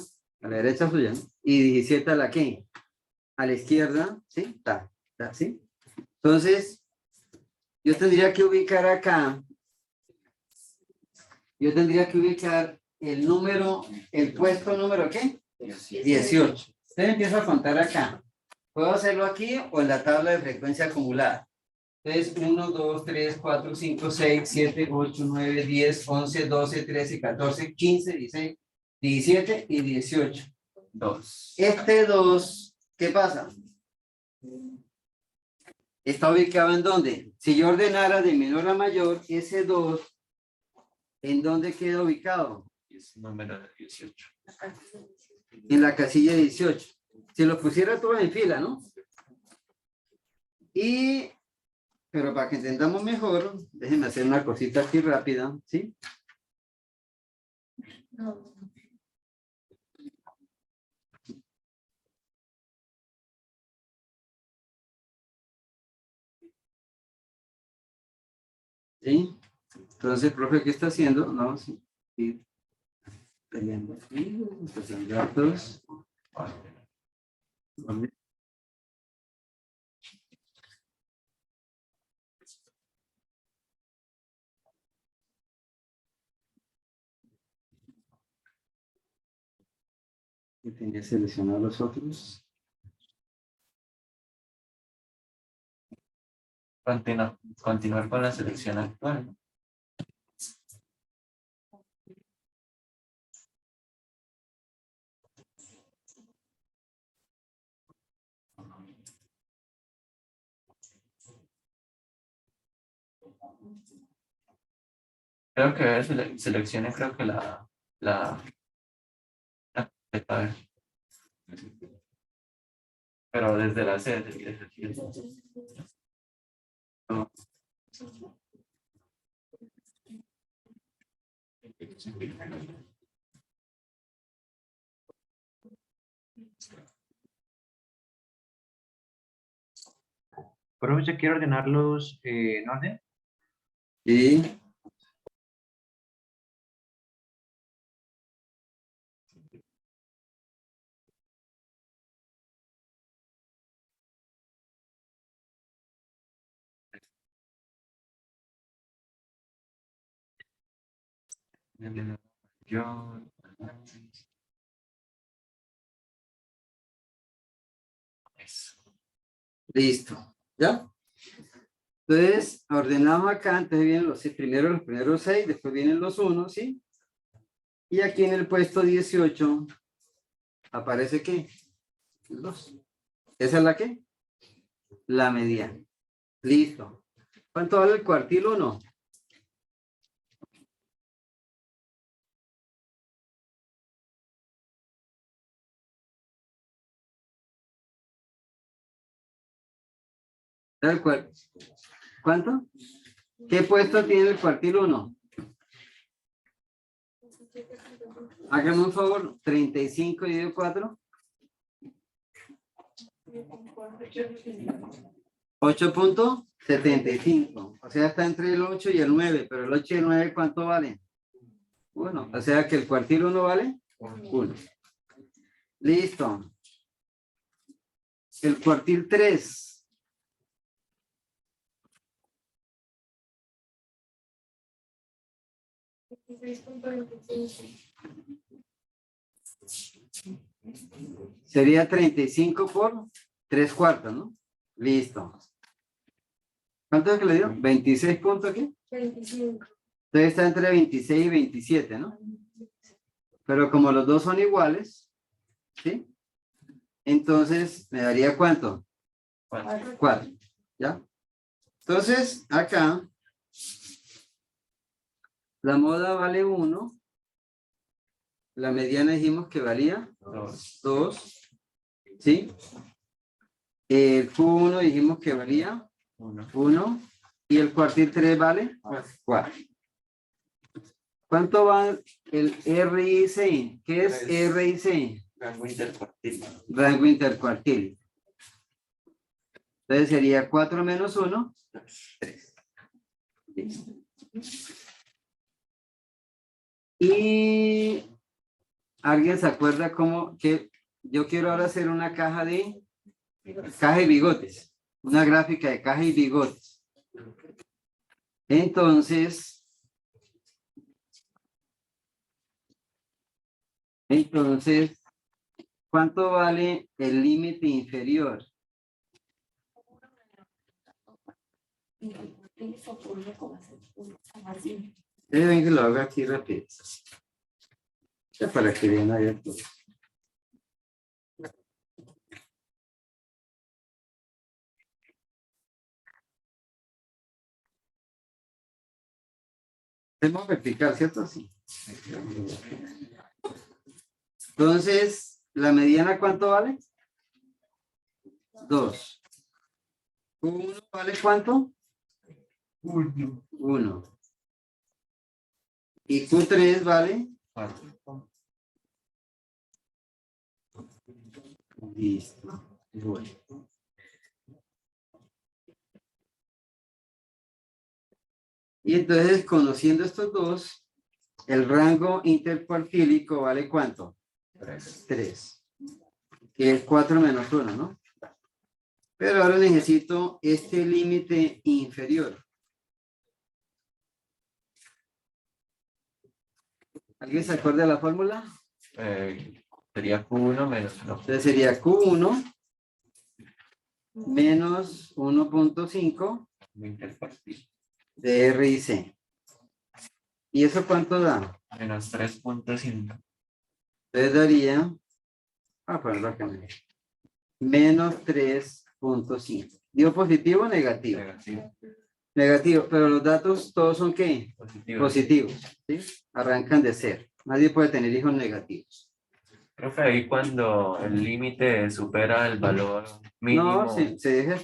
suya, ¿no? Y 17 a la ¿qué? A la izquierda, ¿sí? Está, ¿sí? Entonces, yo tendría que ubicar acá, el número, el puesto número ¿qué? 18. Entonces empiezo a contar acá. ¿Puedo hacerlo aquí o en la tabla de frecuencia acumulada? Entonces, 1, 2, 3, 4, 5, 6, 7, 8, 9, 10, 11, 12, 13, 14, 15, 16, 17 y 18. 2. Este 2, ¿qué pasa? ¿Está ubicado en dónde? Si yo ordenara de menor a mayor, ese 2, ¿en dónde queda ubicado? Es número de 18. En la casilla 18. Si lo pusiera todos en fila, ¿no? Pero para que entendamos mejor, déjenme hacer una cosita aquí rápida, ¿sí? ¿Sí? Entonces, profe, ¿qué está haciendo? No, sí. Tenemos aquí, estos son datos. Y tenía que seleccionar los otros. Continuar con la selección actual, ¿no? Creo que seleccione, creo que la a ver, pero desde la C, desde aquí. No. Profe, ¿se quiere ordenarlos en orden? Y Yo, eso. listo. ¿Ya? Entonces, ordenamos acá, antes vienen los primeros 6, después vienen los 1, ¿sí? Y aquí en el puesto 18 aparece ¿qué? El 2. ¿Esa es la qué? La mediana. Listo. ¿Cuánto vale el cuartil 1? ¿Cuánto? ¿Qué puesto tiene el cuartil 1? Hágame un favor, 35 dividido 4. 8.75. O sea, está entre el 8 y el 9, pero el 8 y el 9, ¿cuánto vale? 1. O sea que el cuartil 1 vale 1. Listo. El cuartil 3. Sería 35 por 3/4, ¿no? Listo. ¿Cuánto es que le dio? 26 puntos aquí. 25. Entonces está entre 26 y 27, ¿no? Pero como los dos son iguales, ¿sí? Entonces, ¿me daría cuánto? 4. ¿Ya? Entonces, acá, la moda vale 1. La mediana dijimos que valía 2. ¿Sí? El Q1 dijimos que valía 1. Y el cuartil 3 vale 4. ¿Cuánto va el RIC? ¿Qué es RIC? Rango intercuartil. Rango intercuartil. Entonces sería 4 menos 1, 3. Listo. Y ¿alguien se acuerda cómo que yo quiero ahora hacer una caja de bigotes? Una gráfica de caja y bigotes. Entonces, ¿cuánto vale el límite inferior? Ven que lo haga aquí rápido. Ya para que vean ahí todo. Tenemos que explicar, ¿cierto? Sí. Entonces, ¿la mediana cuánto vale? 2. ¿1 vale cuánto? 1. ¿Y Q3 vale? 4. Listo. Bueno. Y entonces, conociendo estos dos, el rango intercuartílico vale ¿cuánto? 3. Que es 4 menos 1, ¿no? Pero ahora necesito este límite inferior. ¿Alguien se acuerda de la fórmula? Sería Q1 menos 1. Entonces sería Q1 menos 1.5 de R y C. ¿Y eso cuánto da? Menos 3.5. Entonces daría, a ponerlo acá, menos 3.5. ¿Dio positivo o negativo? Negativo. Negativo, pero los datos todos son ¿qué? Positivo. Positivos, ¿sí? Arrancan de 0. Nadie puede tener hijos negativos. Profe, ahí cuando el límite supera el valor mínimo, No, se deja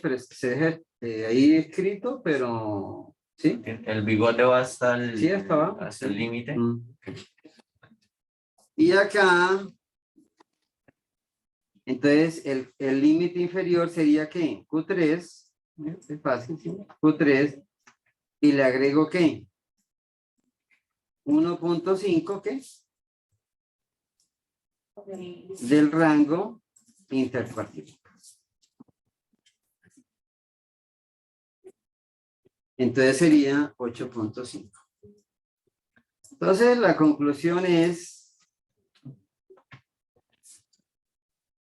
ahí escrito, pero ¿sí? el bigote va hasta el Sí, hasta abajo. hasta el límite. Y acá, entonces el límite inferior sería ¿qué? Q3, es fácil, ¿sí? Q3, y le agrego ¿qué? 1.5, ¿qué? Del rango intercuartílico. Entonces sería 8.5. Entonces la conclusión es,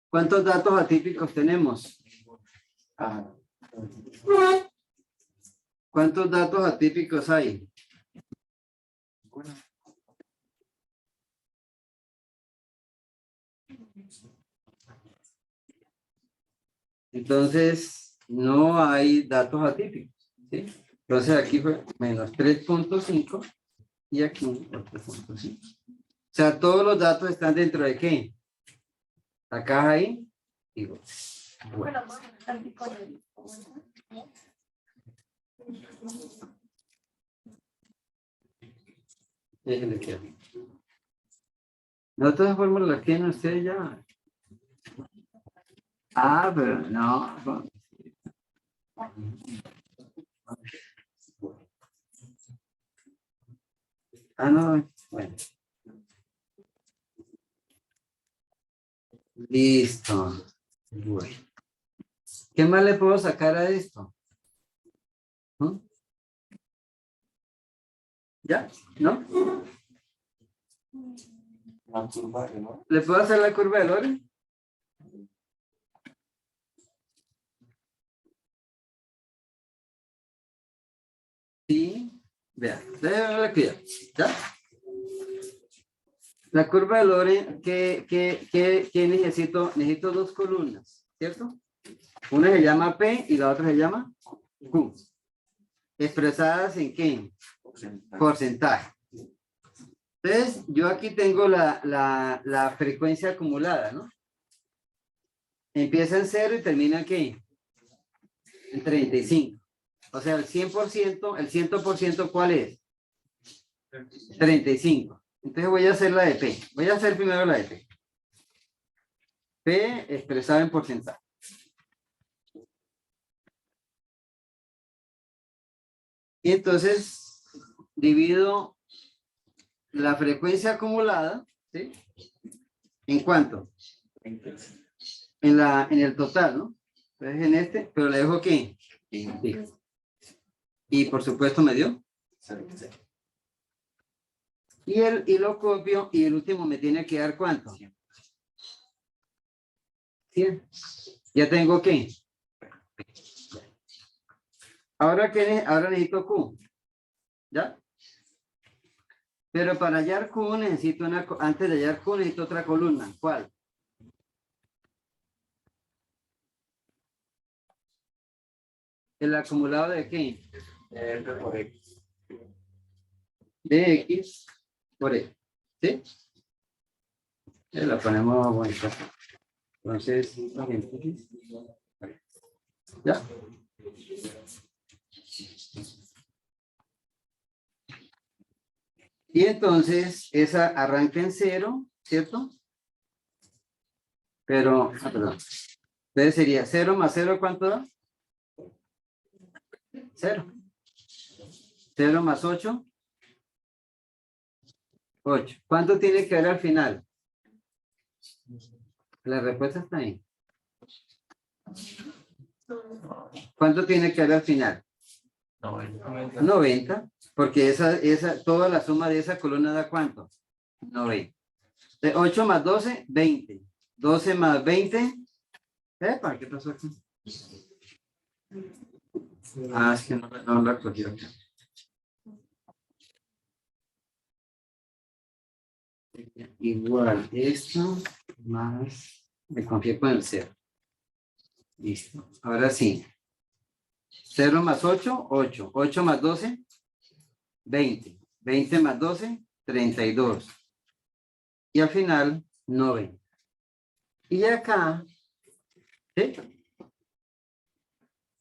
¿cuántos datos atípicos tenemos? ¿Cuántos datos atípicos hay? Entonces, no hay datos atípicos, ¿sí? Entonces aquí fue menos 3.5 y aquí 8.5. O sea, todos los datos están dentro de ¿qué? La caja ahí. Digo, bueno. Déjenle quedar. No todas formas las tienen ustedes ya. Ah, pero no. Ah, no. Bueno. Listo. Bueno. ¿Qué más le puedo sacar a esto? ¿Mm? ¿Ya? ¿No? ¿Le puedo hacer la curva de Lorenz? Sí. Vean, déjenme aquí. ¿Ya? La curva de Lorenz, ¿qué necesito? Necesito dos columnas, ¿cierto? Una se llama P y la otra se llama Q. ¿Expresadas en qué? Porcentaje. Entonces, yo aquí tengo la frecuencia acumulada, ¿no? Empieza en 0 y termina en ¿qué? En 35. O sea, el 100%, el 100%, ¿cuál es? 35. Entonces voy a hacer la de P. Voy a hacer primero la de P. P expresada en porcentaje. Y entonces divido la frecuencia acumulada, ¿sí? ¿En cuánto? En el total, ¿no? Entonces en este, pero le dejo ¿qué? Fijo. Y por supuesto me dio. Y lo copio y el último me tiene que dar ¿cuánto? 100. Ya tengo ¿qué? Ahora necesito Q. ¿Ya? Pero para hallar Q necesito antes de hallar Q necesito otra columna. ¿Cuál? ¿El acumulado de qué? De X por E. ¿Sí? La ponemos bonita. Entonces, ¿ya? Y entonces, esa arranca en 0, ¿cierto? Pero, perdón. Entonces sería 0 más 0, ¿cuánto da? 0. 0 más 8. 8. ¿Cuánto tiene que haber al final? La respuesta está ahí. ¿Cuánto tiene que haber al final? 90. 90, porque toda la suma de esa columna da ¿cuánto? 90. De 8 más 12, 20. 12 más 20. ¿Epa? ¿Qué pasó aquí? Ah, es que no la cogí acá. Igual esto más, me confié con el 0. Listo. Ahora sí. 0 más 8, 8. 8 más 12, 20. 20 más 12, 32. Y al final, 90. Y acá, ¿sí?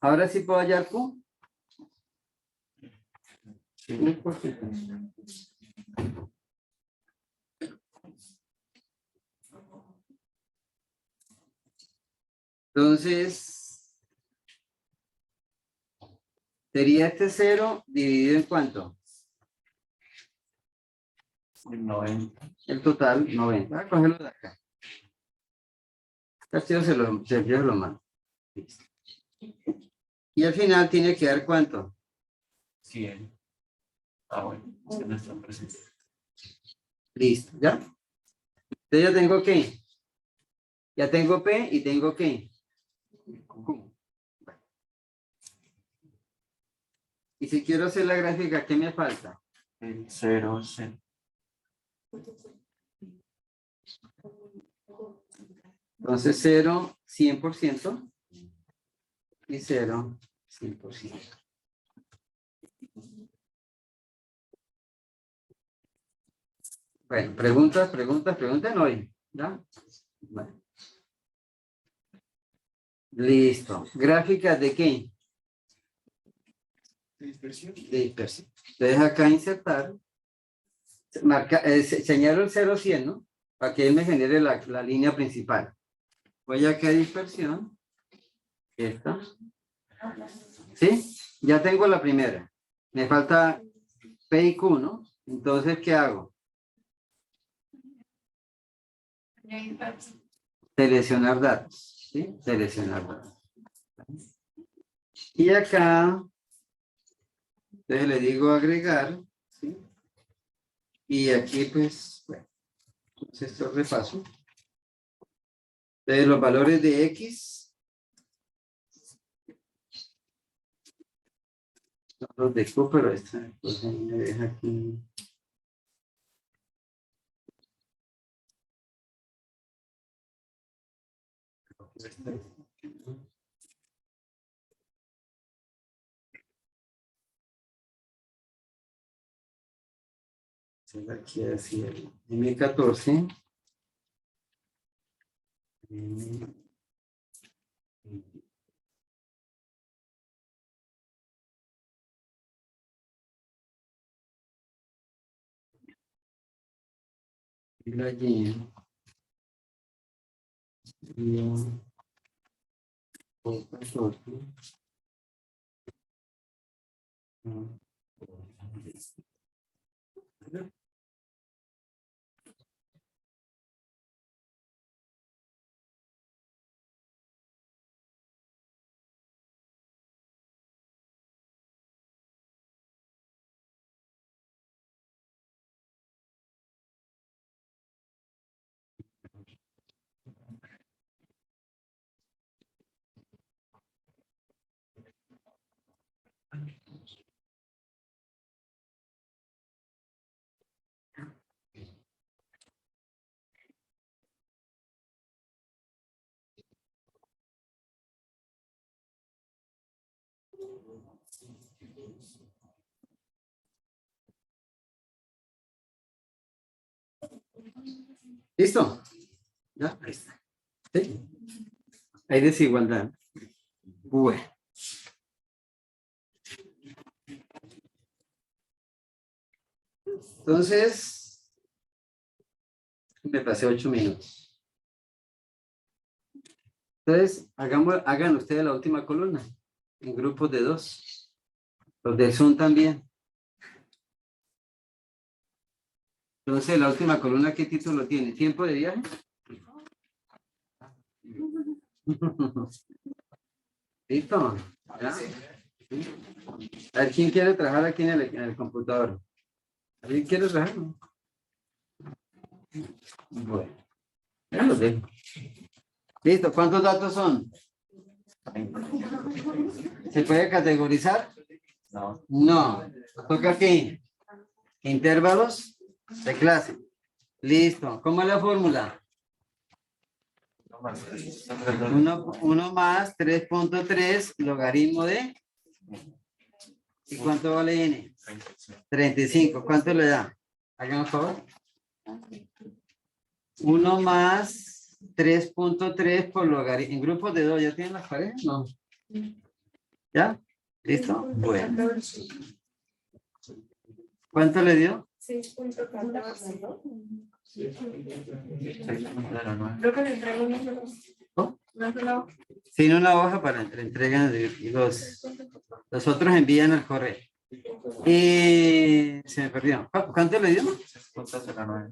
Ahora sí puedo hallar Q. Sí. Entonces, sería este 0 dividido en ¿cuánto? 90. El total, 90. Voy a cogerlo de acá. Este se lo mando. Listo. Y al final tiene que dar ¿cuánto? 100. Ah, bueno, es que no está presente. Listo, ¿ya? Entonces ya tengo ¿qué? Ya tengo P y tengo ¿qué? Q. Y si quiero hacer la gráfica, ¿qué me falta? El 0, 0. Entonces 0, 100% y 0, 100%. Bueno, pregunten hoy, ¿ya? Bueno. Listo. ¿Gráficas de qué? De dispersión. De dispersión. Entonces acá insertar, señalo el 0, 100, ¿no? Para que él me genere la línea principal. Voy acá a dispersión. Esta. ¿Sí? Ya tengo la primera. Me falta P y Q, ¿no? Entonces, ¿qué hago? Seleccionar datos. ¿Sí? Seleccionar datos. Y acá, entonces le digo agregar. ¿Sí? Y aquí, pues, bueno, entonces esto repaso. Entonces, los valores de X son los de Q, pero esta cosa me deja aquí. Aquí así el M14. Y la Y. ¿Listo? Ya, ahí está. ¿Sí? Hay desigualdad. Bueno. Entonces, me pasé 8 minutos. Entonces, hagan ustedes la última columna en grupos de 2. Los del Zoom también. Entonces, la última columna, ¿qué título tiene? ¿Tiempo de viaje? ¿Listo? ¿Ya? A ver, ¿quién quiere trabajar aquí en el computador? ¿Alguien quiere trabajar? Bueno, ya lo dejo. Listo, ¿cuántos datos son? ¿Se puede categorizar? No. No. ¿Toca qué? Intervalos de clase. Listo. ¿Cómo es la fórmula? 1 más 3.3 logaritmo de... ¿Y cuánto vale n? 35. ¿Cuánto le da? Háganme un favor. 1 más 3.3 por logaritmo. En grupos de 2, ¿ya tienen las parejas? No. ¿Ya? ¿Listo? Bueno. ¿Cuánto le dio? 6.14. 6.09. Creo que le entrego una sola hoja. Sin una hoja para entrega de los otros envían al correo. Y se me perdió. ¿Cuánto le dio? 6.09.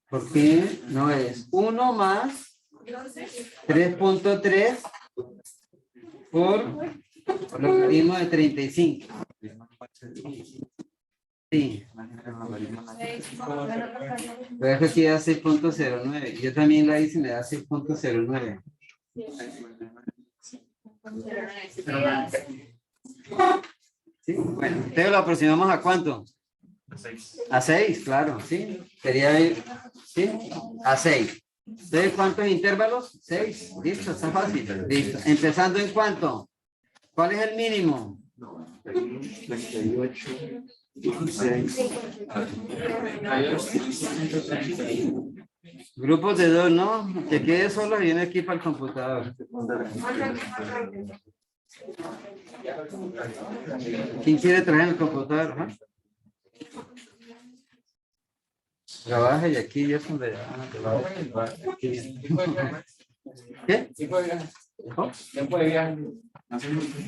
¿Por qué no es 1 más 3.3 por logaritmo de 35? Sí. Pero es que da 6.09. Yo también la hice y me da 6.09. Sí, bueno, entonces lo aproximamos ¿a cuánto? 6. A 6, claro, sí. Sería ir, ¿sí? A 6. Entonces, ¿cuántos intervalos? 6. Listo, está fácil. Listo. ¿Empezando en cuánto? ¿Cuál es el mínimo? 38. 16. Grupos de 2, ¿no? Que quede solo y viene aquí para el computador. ¿Quién quiere traer el computador? ¿Ah? Trabaja y aquí ya es donde... ¿Qué? ¿Oh?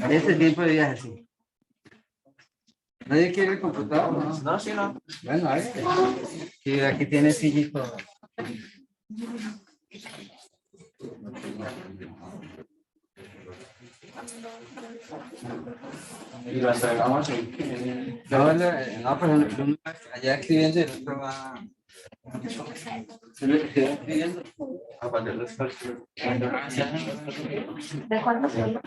Este tiempo de viaje, sí. ¿Nadie quiere el computador? No, No, sí, no. bueno, a ver. Sí, aquí tiene sillito. Y lo entregamos ahí. No, pero uno allá escribiendo y el otro va... Se lo estoy escribiendo. A poner los cálculos. ¿De cuánto son?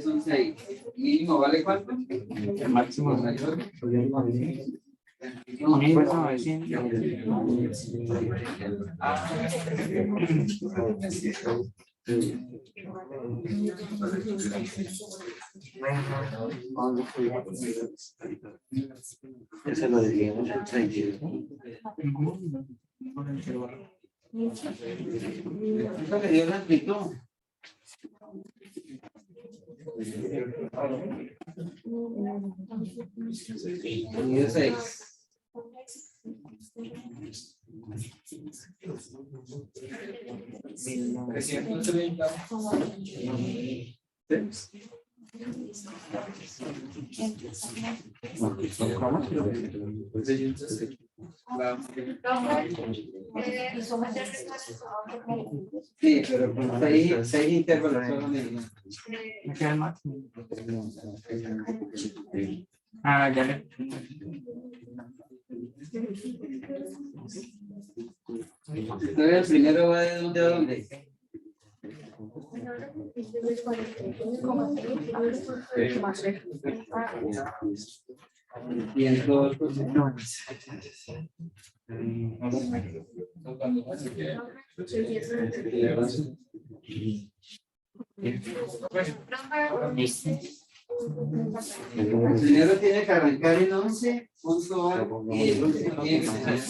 Son 6. Mínimo, ¿vale cuánto? El máximo mayor. Eso lo dividimos en 30. Eso le dio la amplitud. Y 6. Sí, pero con seis intervalos solamente. Ah, ya le. Entonces el primero va de dónde a dónde. Y entonces, el primero tiene que arrancar en 11, punto algo, y el último tiene que tener.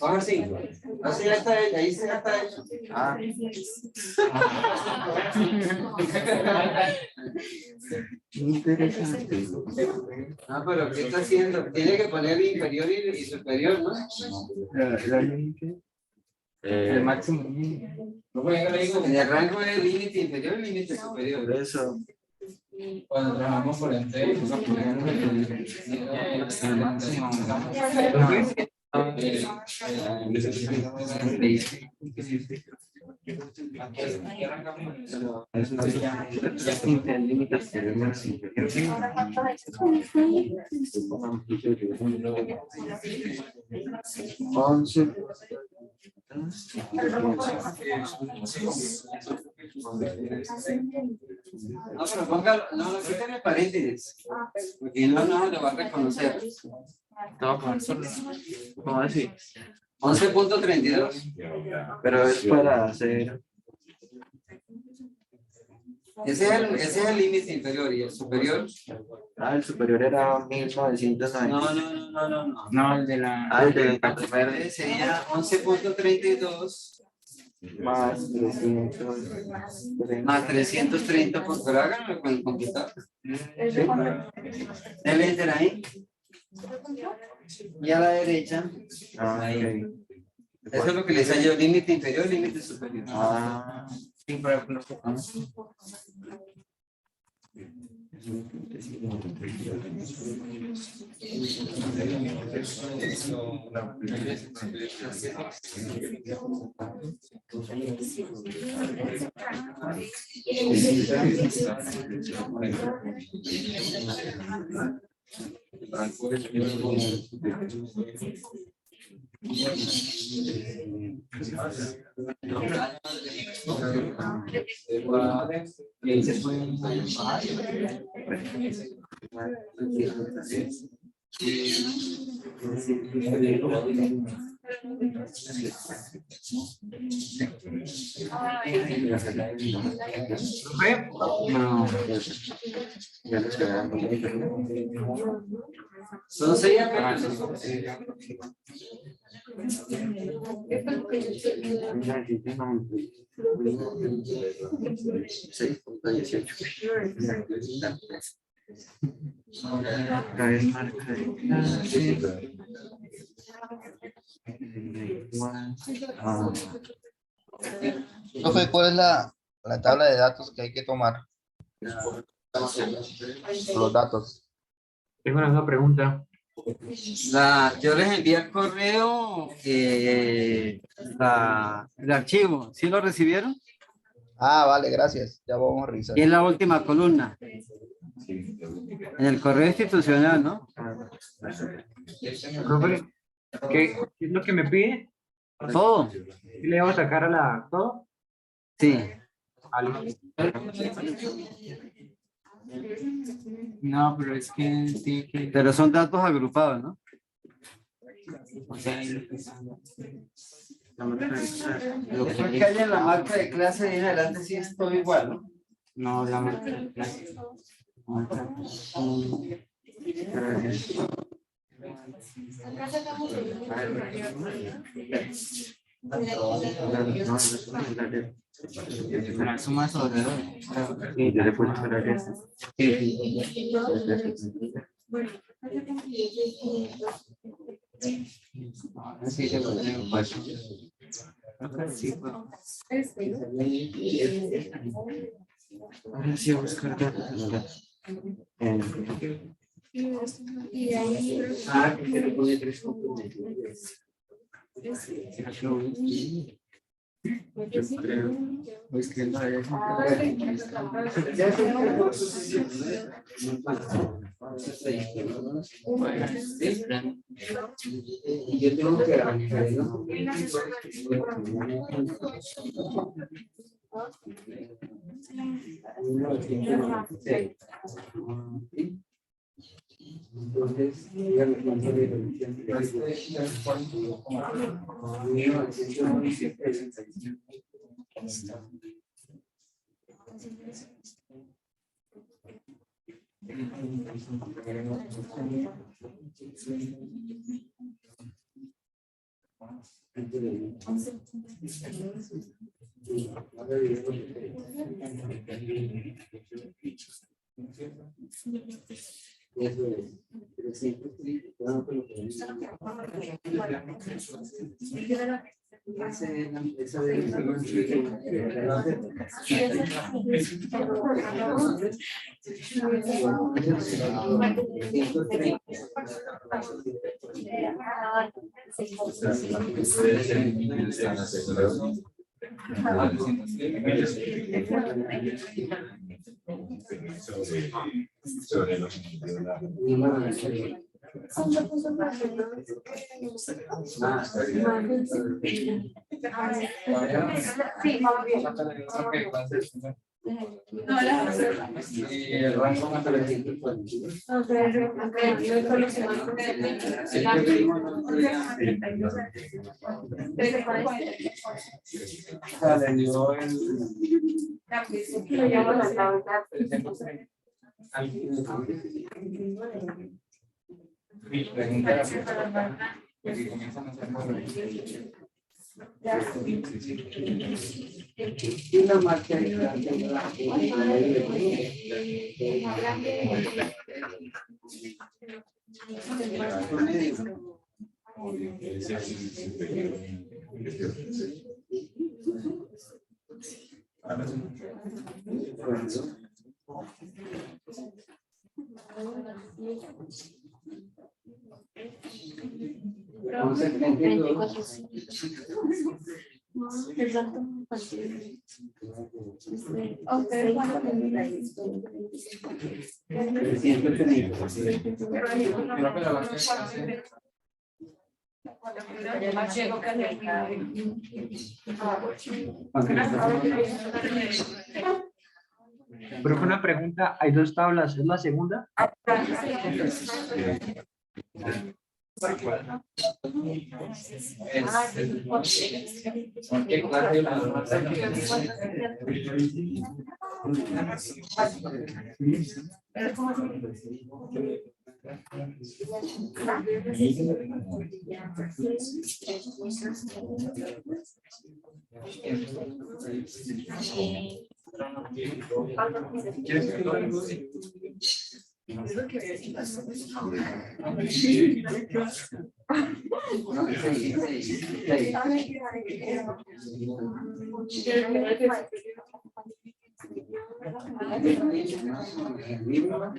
Ahora sí, así ya está ella, ahí se ya está hecho. Interesante. Ah, pero ¿qué está haciendo? Tiene que poner inferior y superior, ¿no? El máximo. En el rango del límite inferior y límite superior. Por eso. Cuando trabajamos por entero, No, pero póngalo, no, quítale paréntesis, porque no lo va a reconocer. ¿Cómo así? 11.32. Pero es para hacer. Ese es el límite inferior y el superior. Ah, el superior era 1990. No. No, el de la. Ah, el de la primera. Sería 11.32 Más 300. más 330, pero háganlo con el computador. Debe enter ahí. Y a la derecha. Ahí. Eso es lo que les ha yo, límite inferior, límite superior. Ah. Sí, pero no. No. Son 6 apenas. Profe, ¿cuál es la tabla de datos que hay que tomar? Los datos. Tengo una nueva pregunta. Yo les envié al correo el archivo. ¿Sí lo recibieron? Ah, vale, gracias. Ya vamos a revisar. Y en la última columna. En el correo institucional, ¿no? Profe, ¿qué es lo que me pide? Todo. ¿Y le debo sacar a la todo? Sí. No, pero es que sí que. Pero son datos agrupados, ¿no? O sea, Lo que haya en la marca de clase de en adelante sí es todo igual, ¿no? no, la marca de clase. La suma sobre dos. Y yo le puedo esperar eso. Ahora sí le voy a poner un paso. Ahora sí, bueno. Ahora sí, vamos a cargar. Y ahí. Ah, que le pone 3 componentes. Yo creo. Pues que no hay. Y yo tengo que arrancar, ¿no? Entonces, ya me pongo de revisión. Eso es. Pero siempre estoy cuidado con lo que sobre los el rango más una marca Pero una pregunta, hay 2 tablas, ¿es la segunda?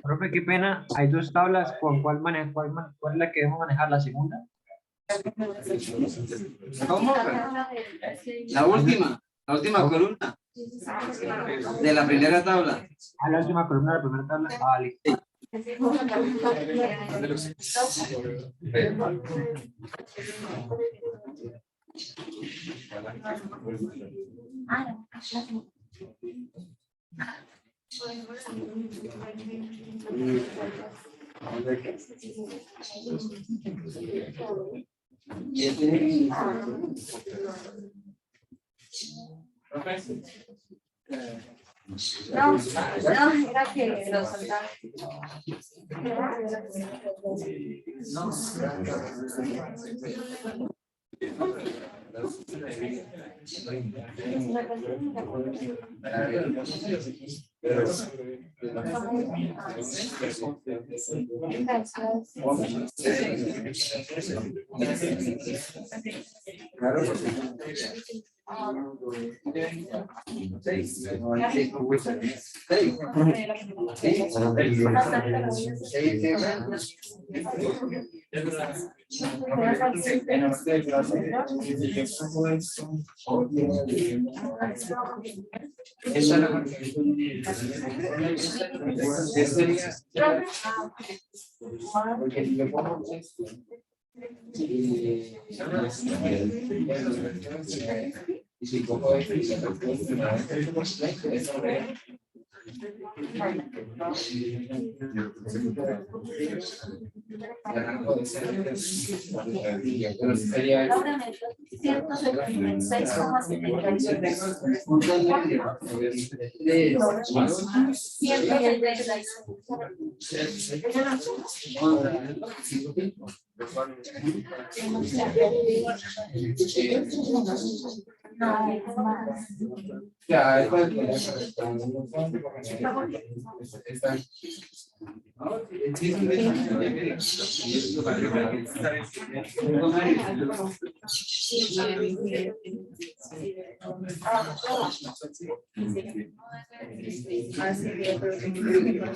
Profe, qué pena, hay 2 tablas, ¿con cuál maneja, cuál es la que debemos manejar? ¿La segunda? ¿Cómo? La última columna de la primera tabla. Ah, la última columna de la primera tabla. Ah, vale. No, era que lo soltaba.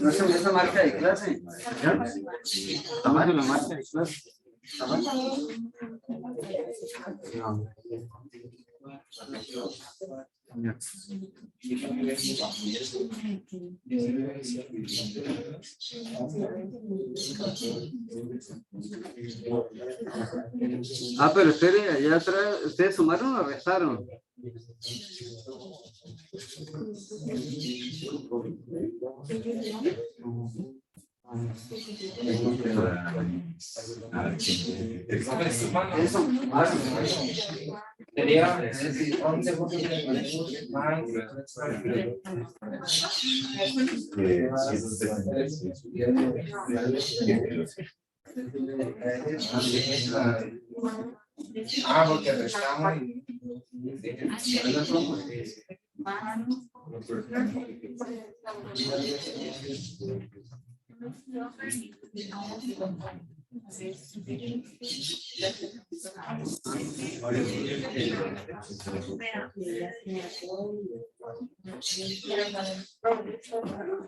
No se esa marca de clase. ¿Ya? Estamos en la marca de clase. No. Ah, pero espere, allá atrás, ¿ustedes sumaron o restaron? Eso, sería 11 porque restamos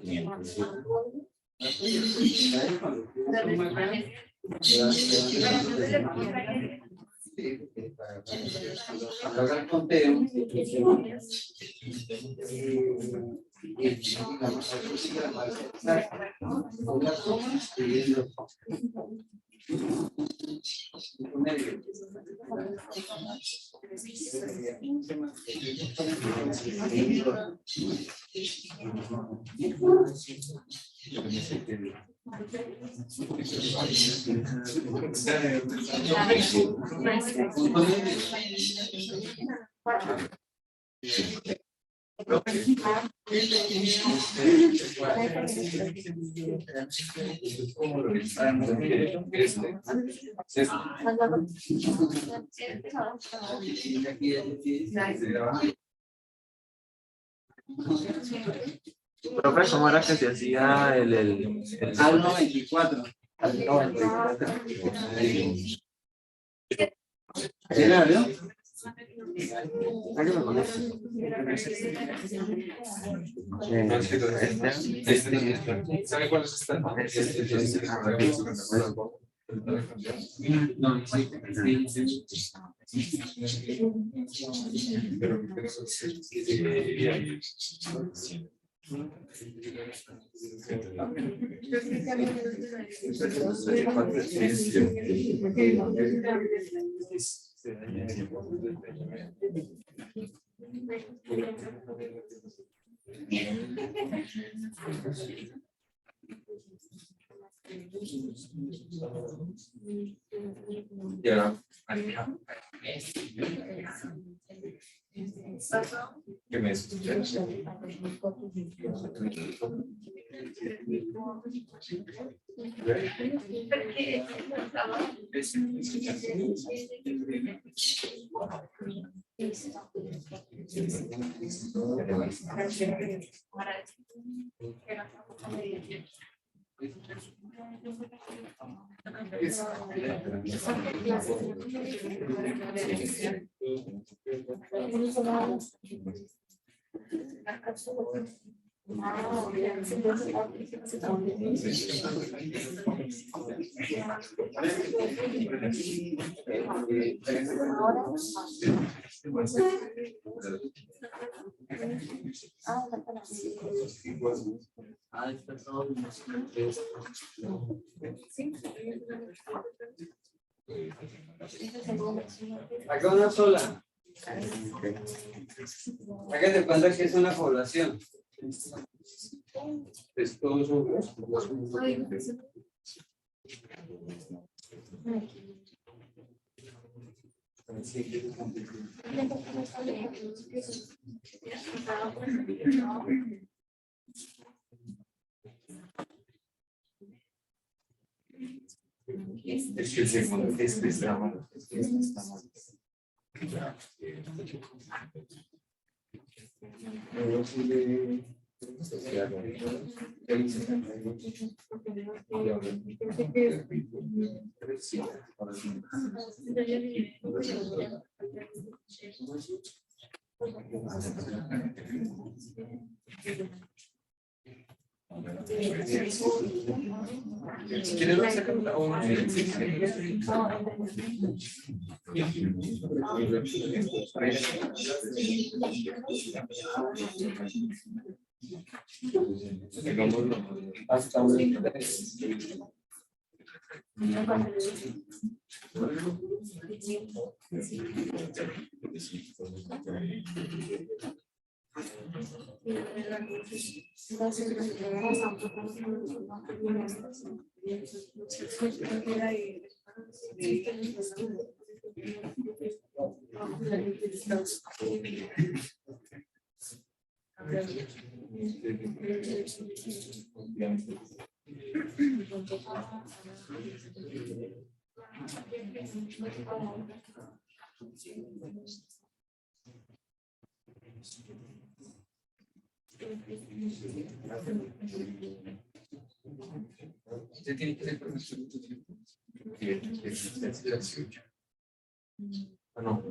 y haga el conteo. Profe, ¿cómo era que se hacía el... Al 94. Al 94. ¿Sí la vio? ¿Sabe cuál es esta? No, Ya. ¿Qué me escuchas? Haga una sola. Hagan de cuenta que es una población. Estos son Es que el segundo está mal. Si quieres lo sacan a uno. Hasta un Você tiene que ser profesor no,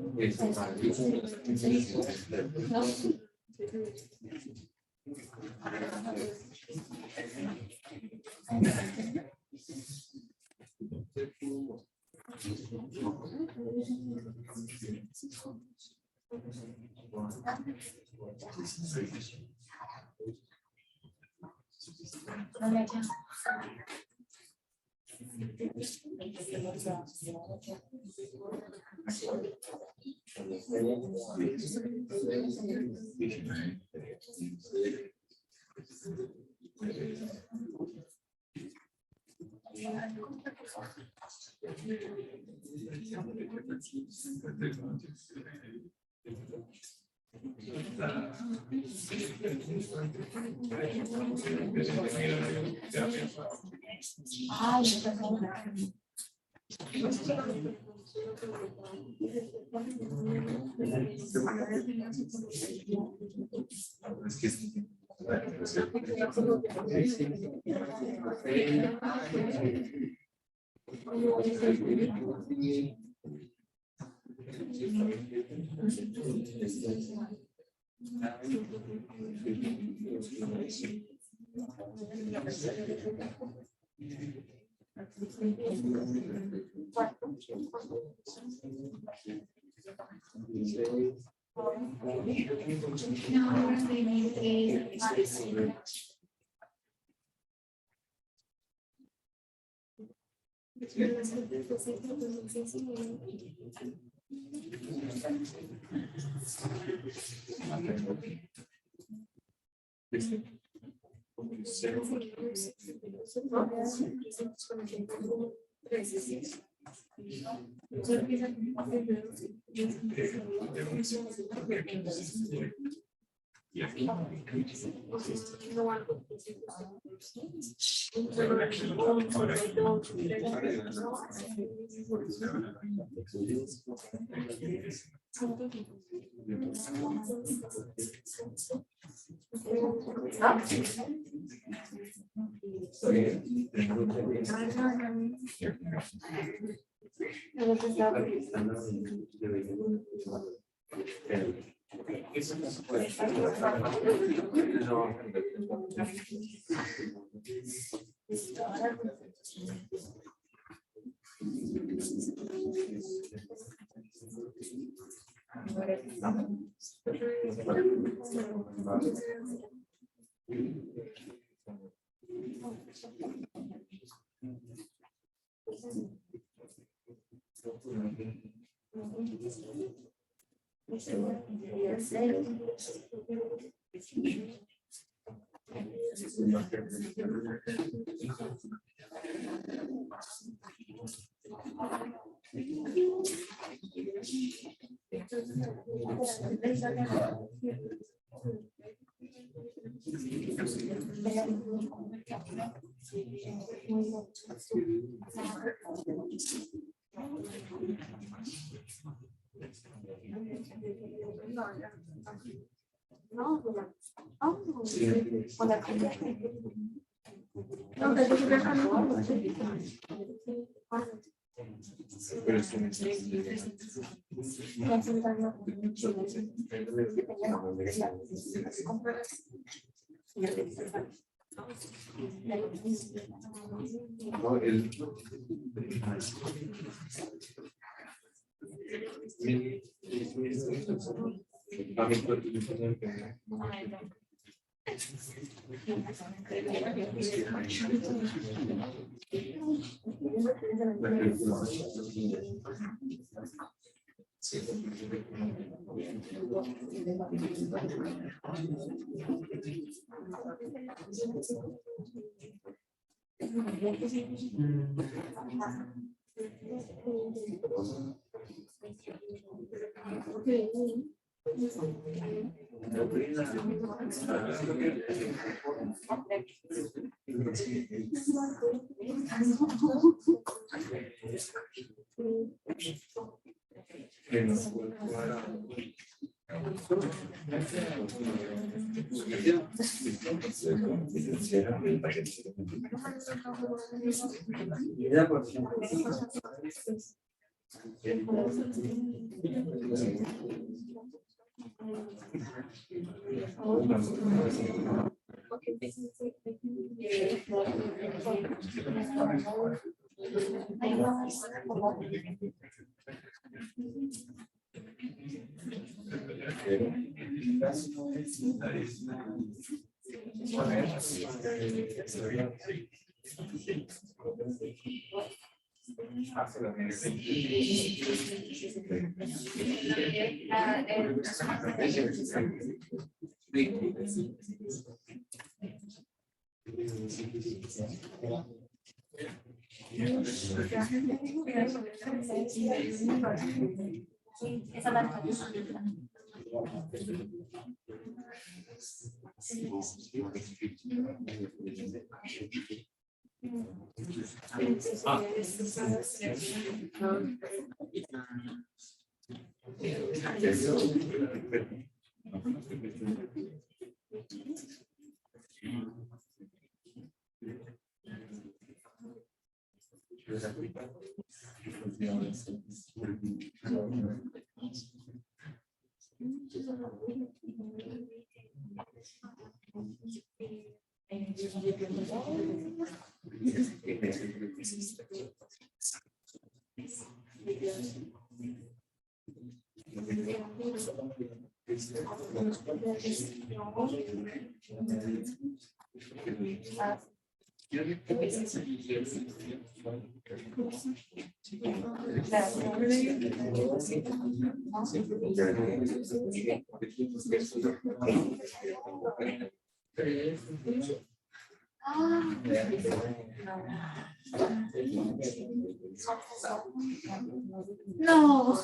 No.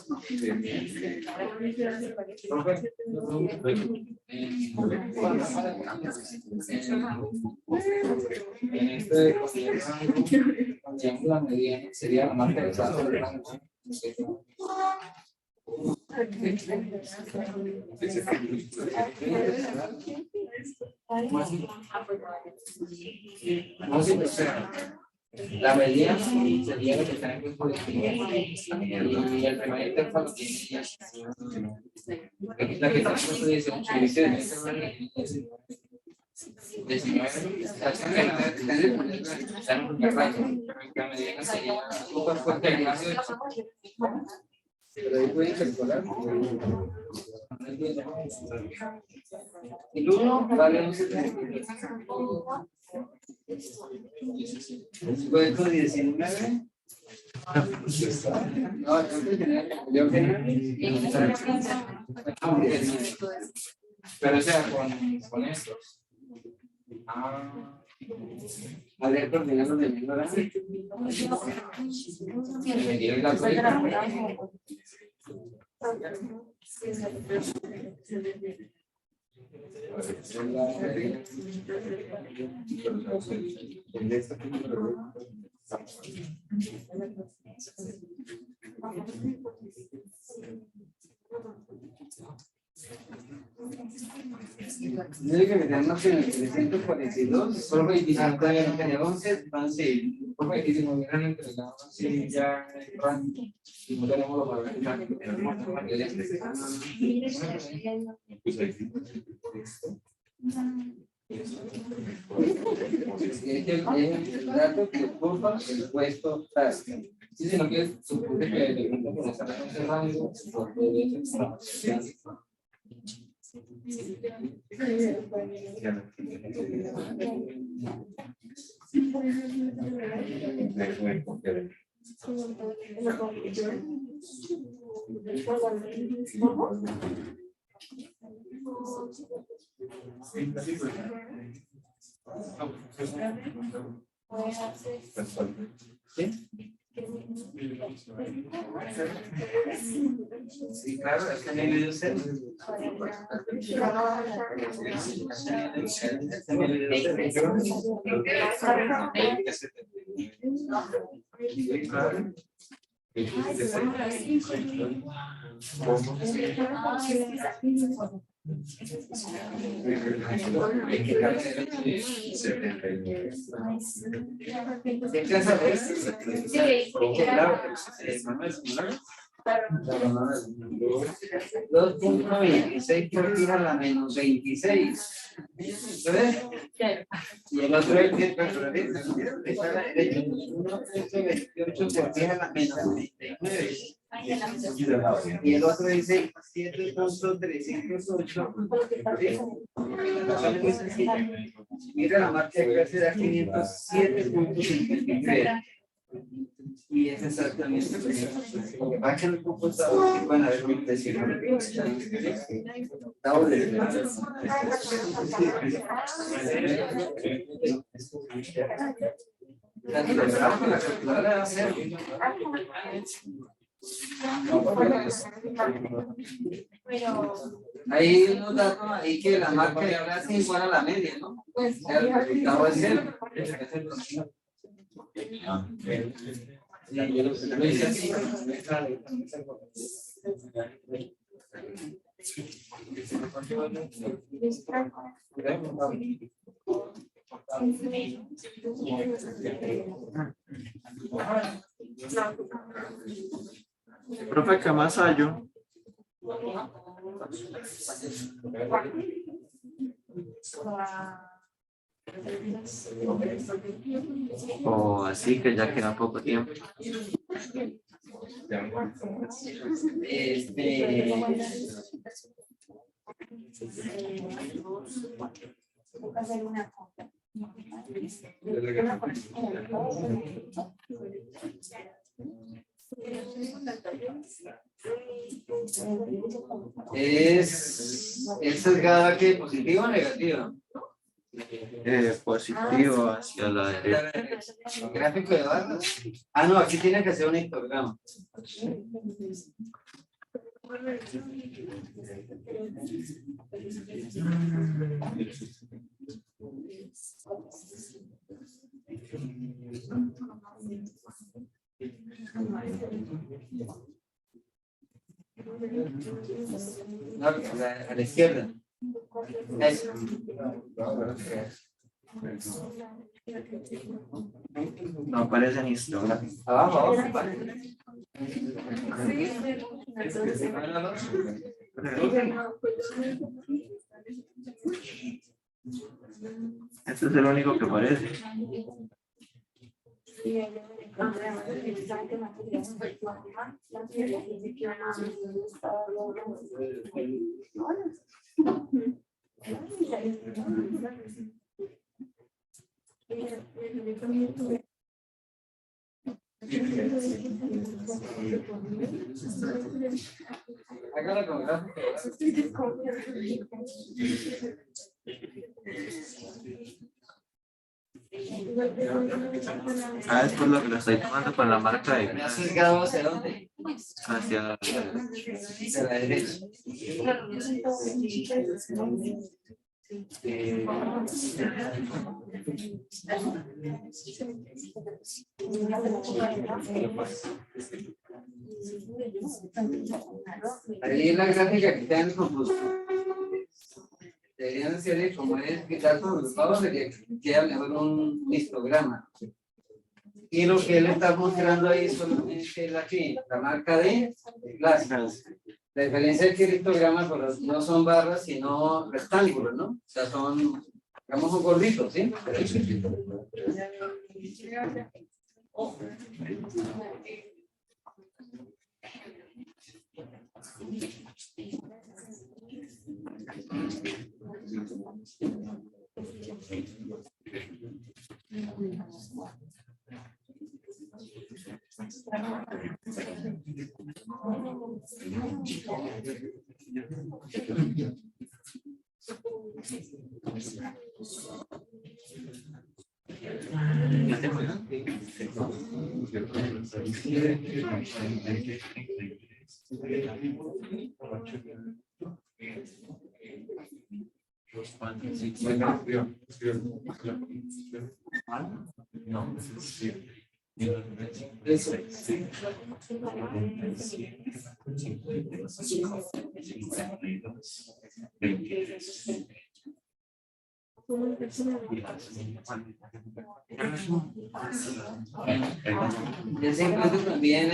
En este triángulo mediano sería la marca de paso del rango. No, sí, o sea, la mediana sería lo que está en el colectivo y el primer intervalo tiene la que está en el 19, está en el rango, la mediana sería porque el rango de pero ahí pueden calcular. El 1 vale 11.35. Después con 19. No, yo pero o sea, con estos. A ver, coordinamos de mismo ¿verdad? Me quiero la Tiene que meternos en el 342, solo 25 todavía no tenía 11, entonces, porque si nos hubieran entregado así ya en el rango, y no tenemos los valores que tenemos el dato que ocupa el puesto task. Sí, sino que supone que el evento por estar en ese rango, sí, claro, es que me dio ser. Dos punto 26 por fija la menos 26. ¿Ves? Y el otro es 10 por la derecha. 1.28 por fija la menos 39. Y el otro dice 7.308. Mira la marcha de clase da 507.53. Y es exactamente lo que pasa en el computador que van a ver un decimal. La calculadora va a ser. Hay unos datos ahí que la marca de clase es igual a la media, ¿no? El resultado es 0. Profe, ¿qué más hay yo? O así que ya queda poco tiempo. ¿Es sesgada que positivo o negativa? Positivo hacia la derecha. Gráfico de barras. Ah, no, aquí tiene que ser un histograma. No, a la izquierda. Eso. No aparece en Instagram. Abajo, abajo. Vale. Este es el único que aparece. Hágalo con gráfico. Ah, es por lo que lo estoy tomando con la marca de ¿Me has sesgado hacia dónde? hacia Hacia la derecha. Ahí en la gráfica que está en el computador. Deberían hacerle como es datos agrupados, sería que mejor un histograma. Y lo que él está mostrando ahí solamente es la marca de clases. La diferencia es que el histograma pues, no son barras, sino rectángulos, ¿no? O sea, son, digamos, un gordito, ¿sí? Ya se encuentra también,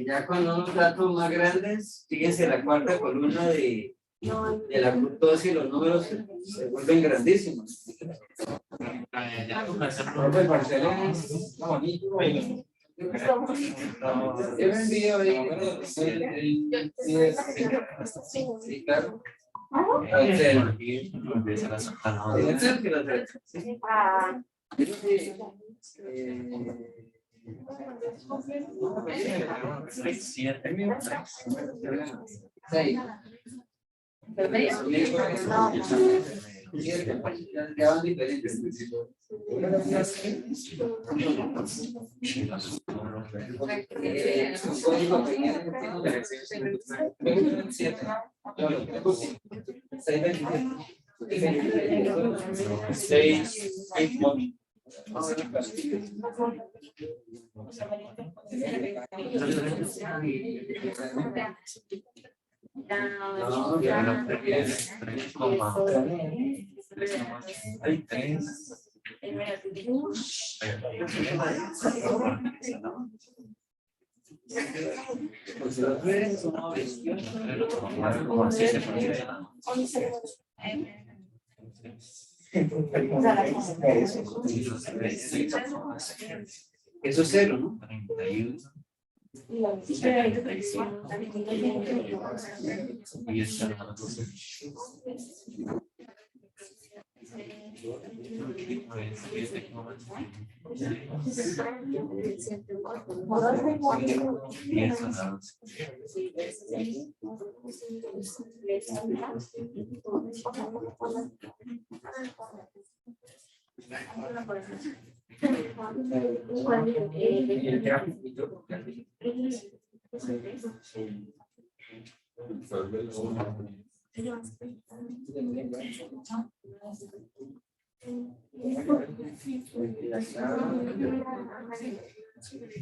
ya con unos datos más grandes, fíjense la cuarta columna de la fructosa y los números se vuelven grandísimos. Profe, Marcelo es bonito. Yo me envío ahí. Sí, claro. Ya van diferentes. Su código Hay tres. Pues los redes son una bestia. Como así se funciona. Eso es cero, ¿no? 31. Y esta no. Bien.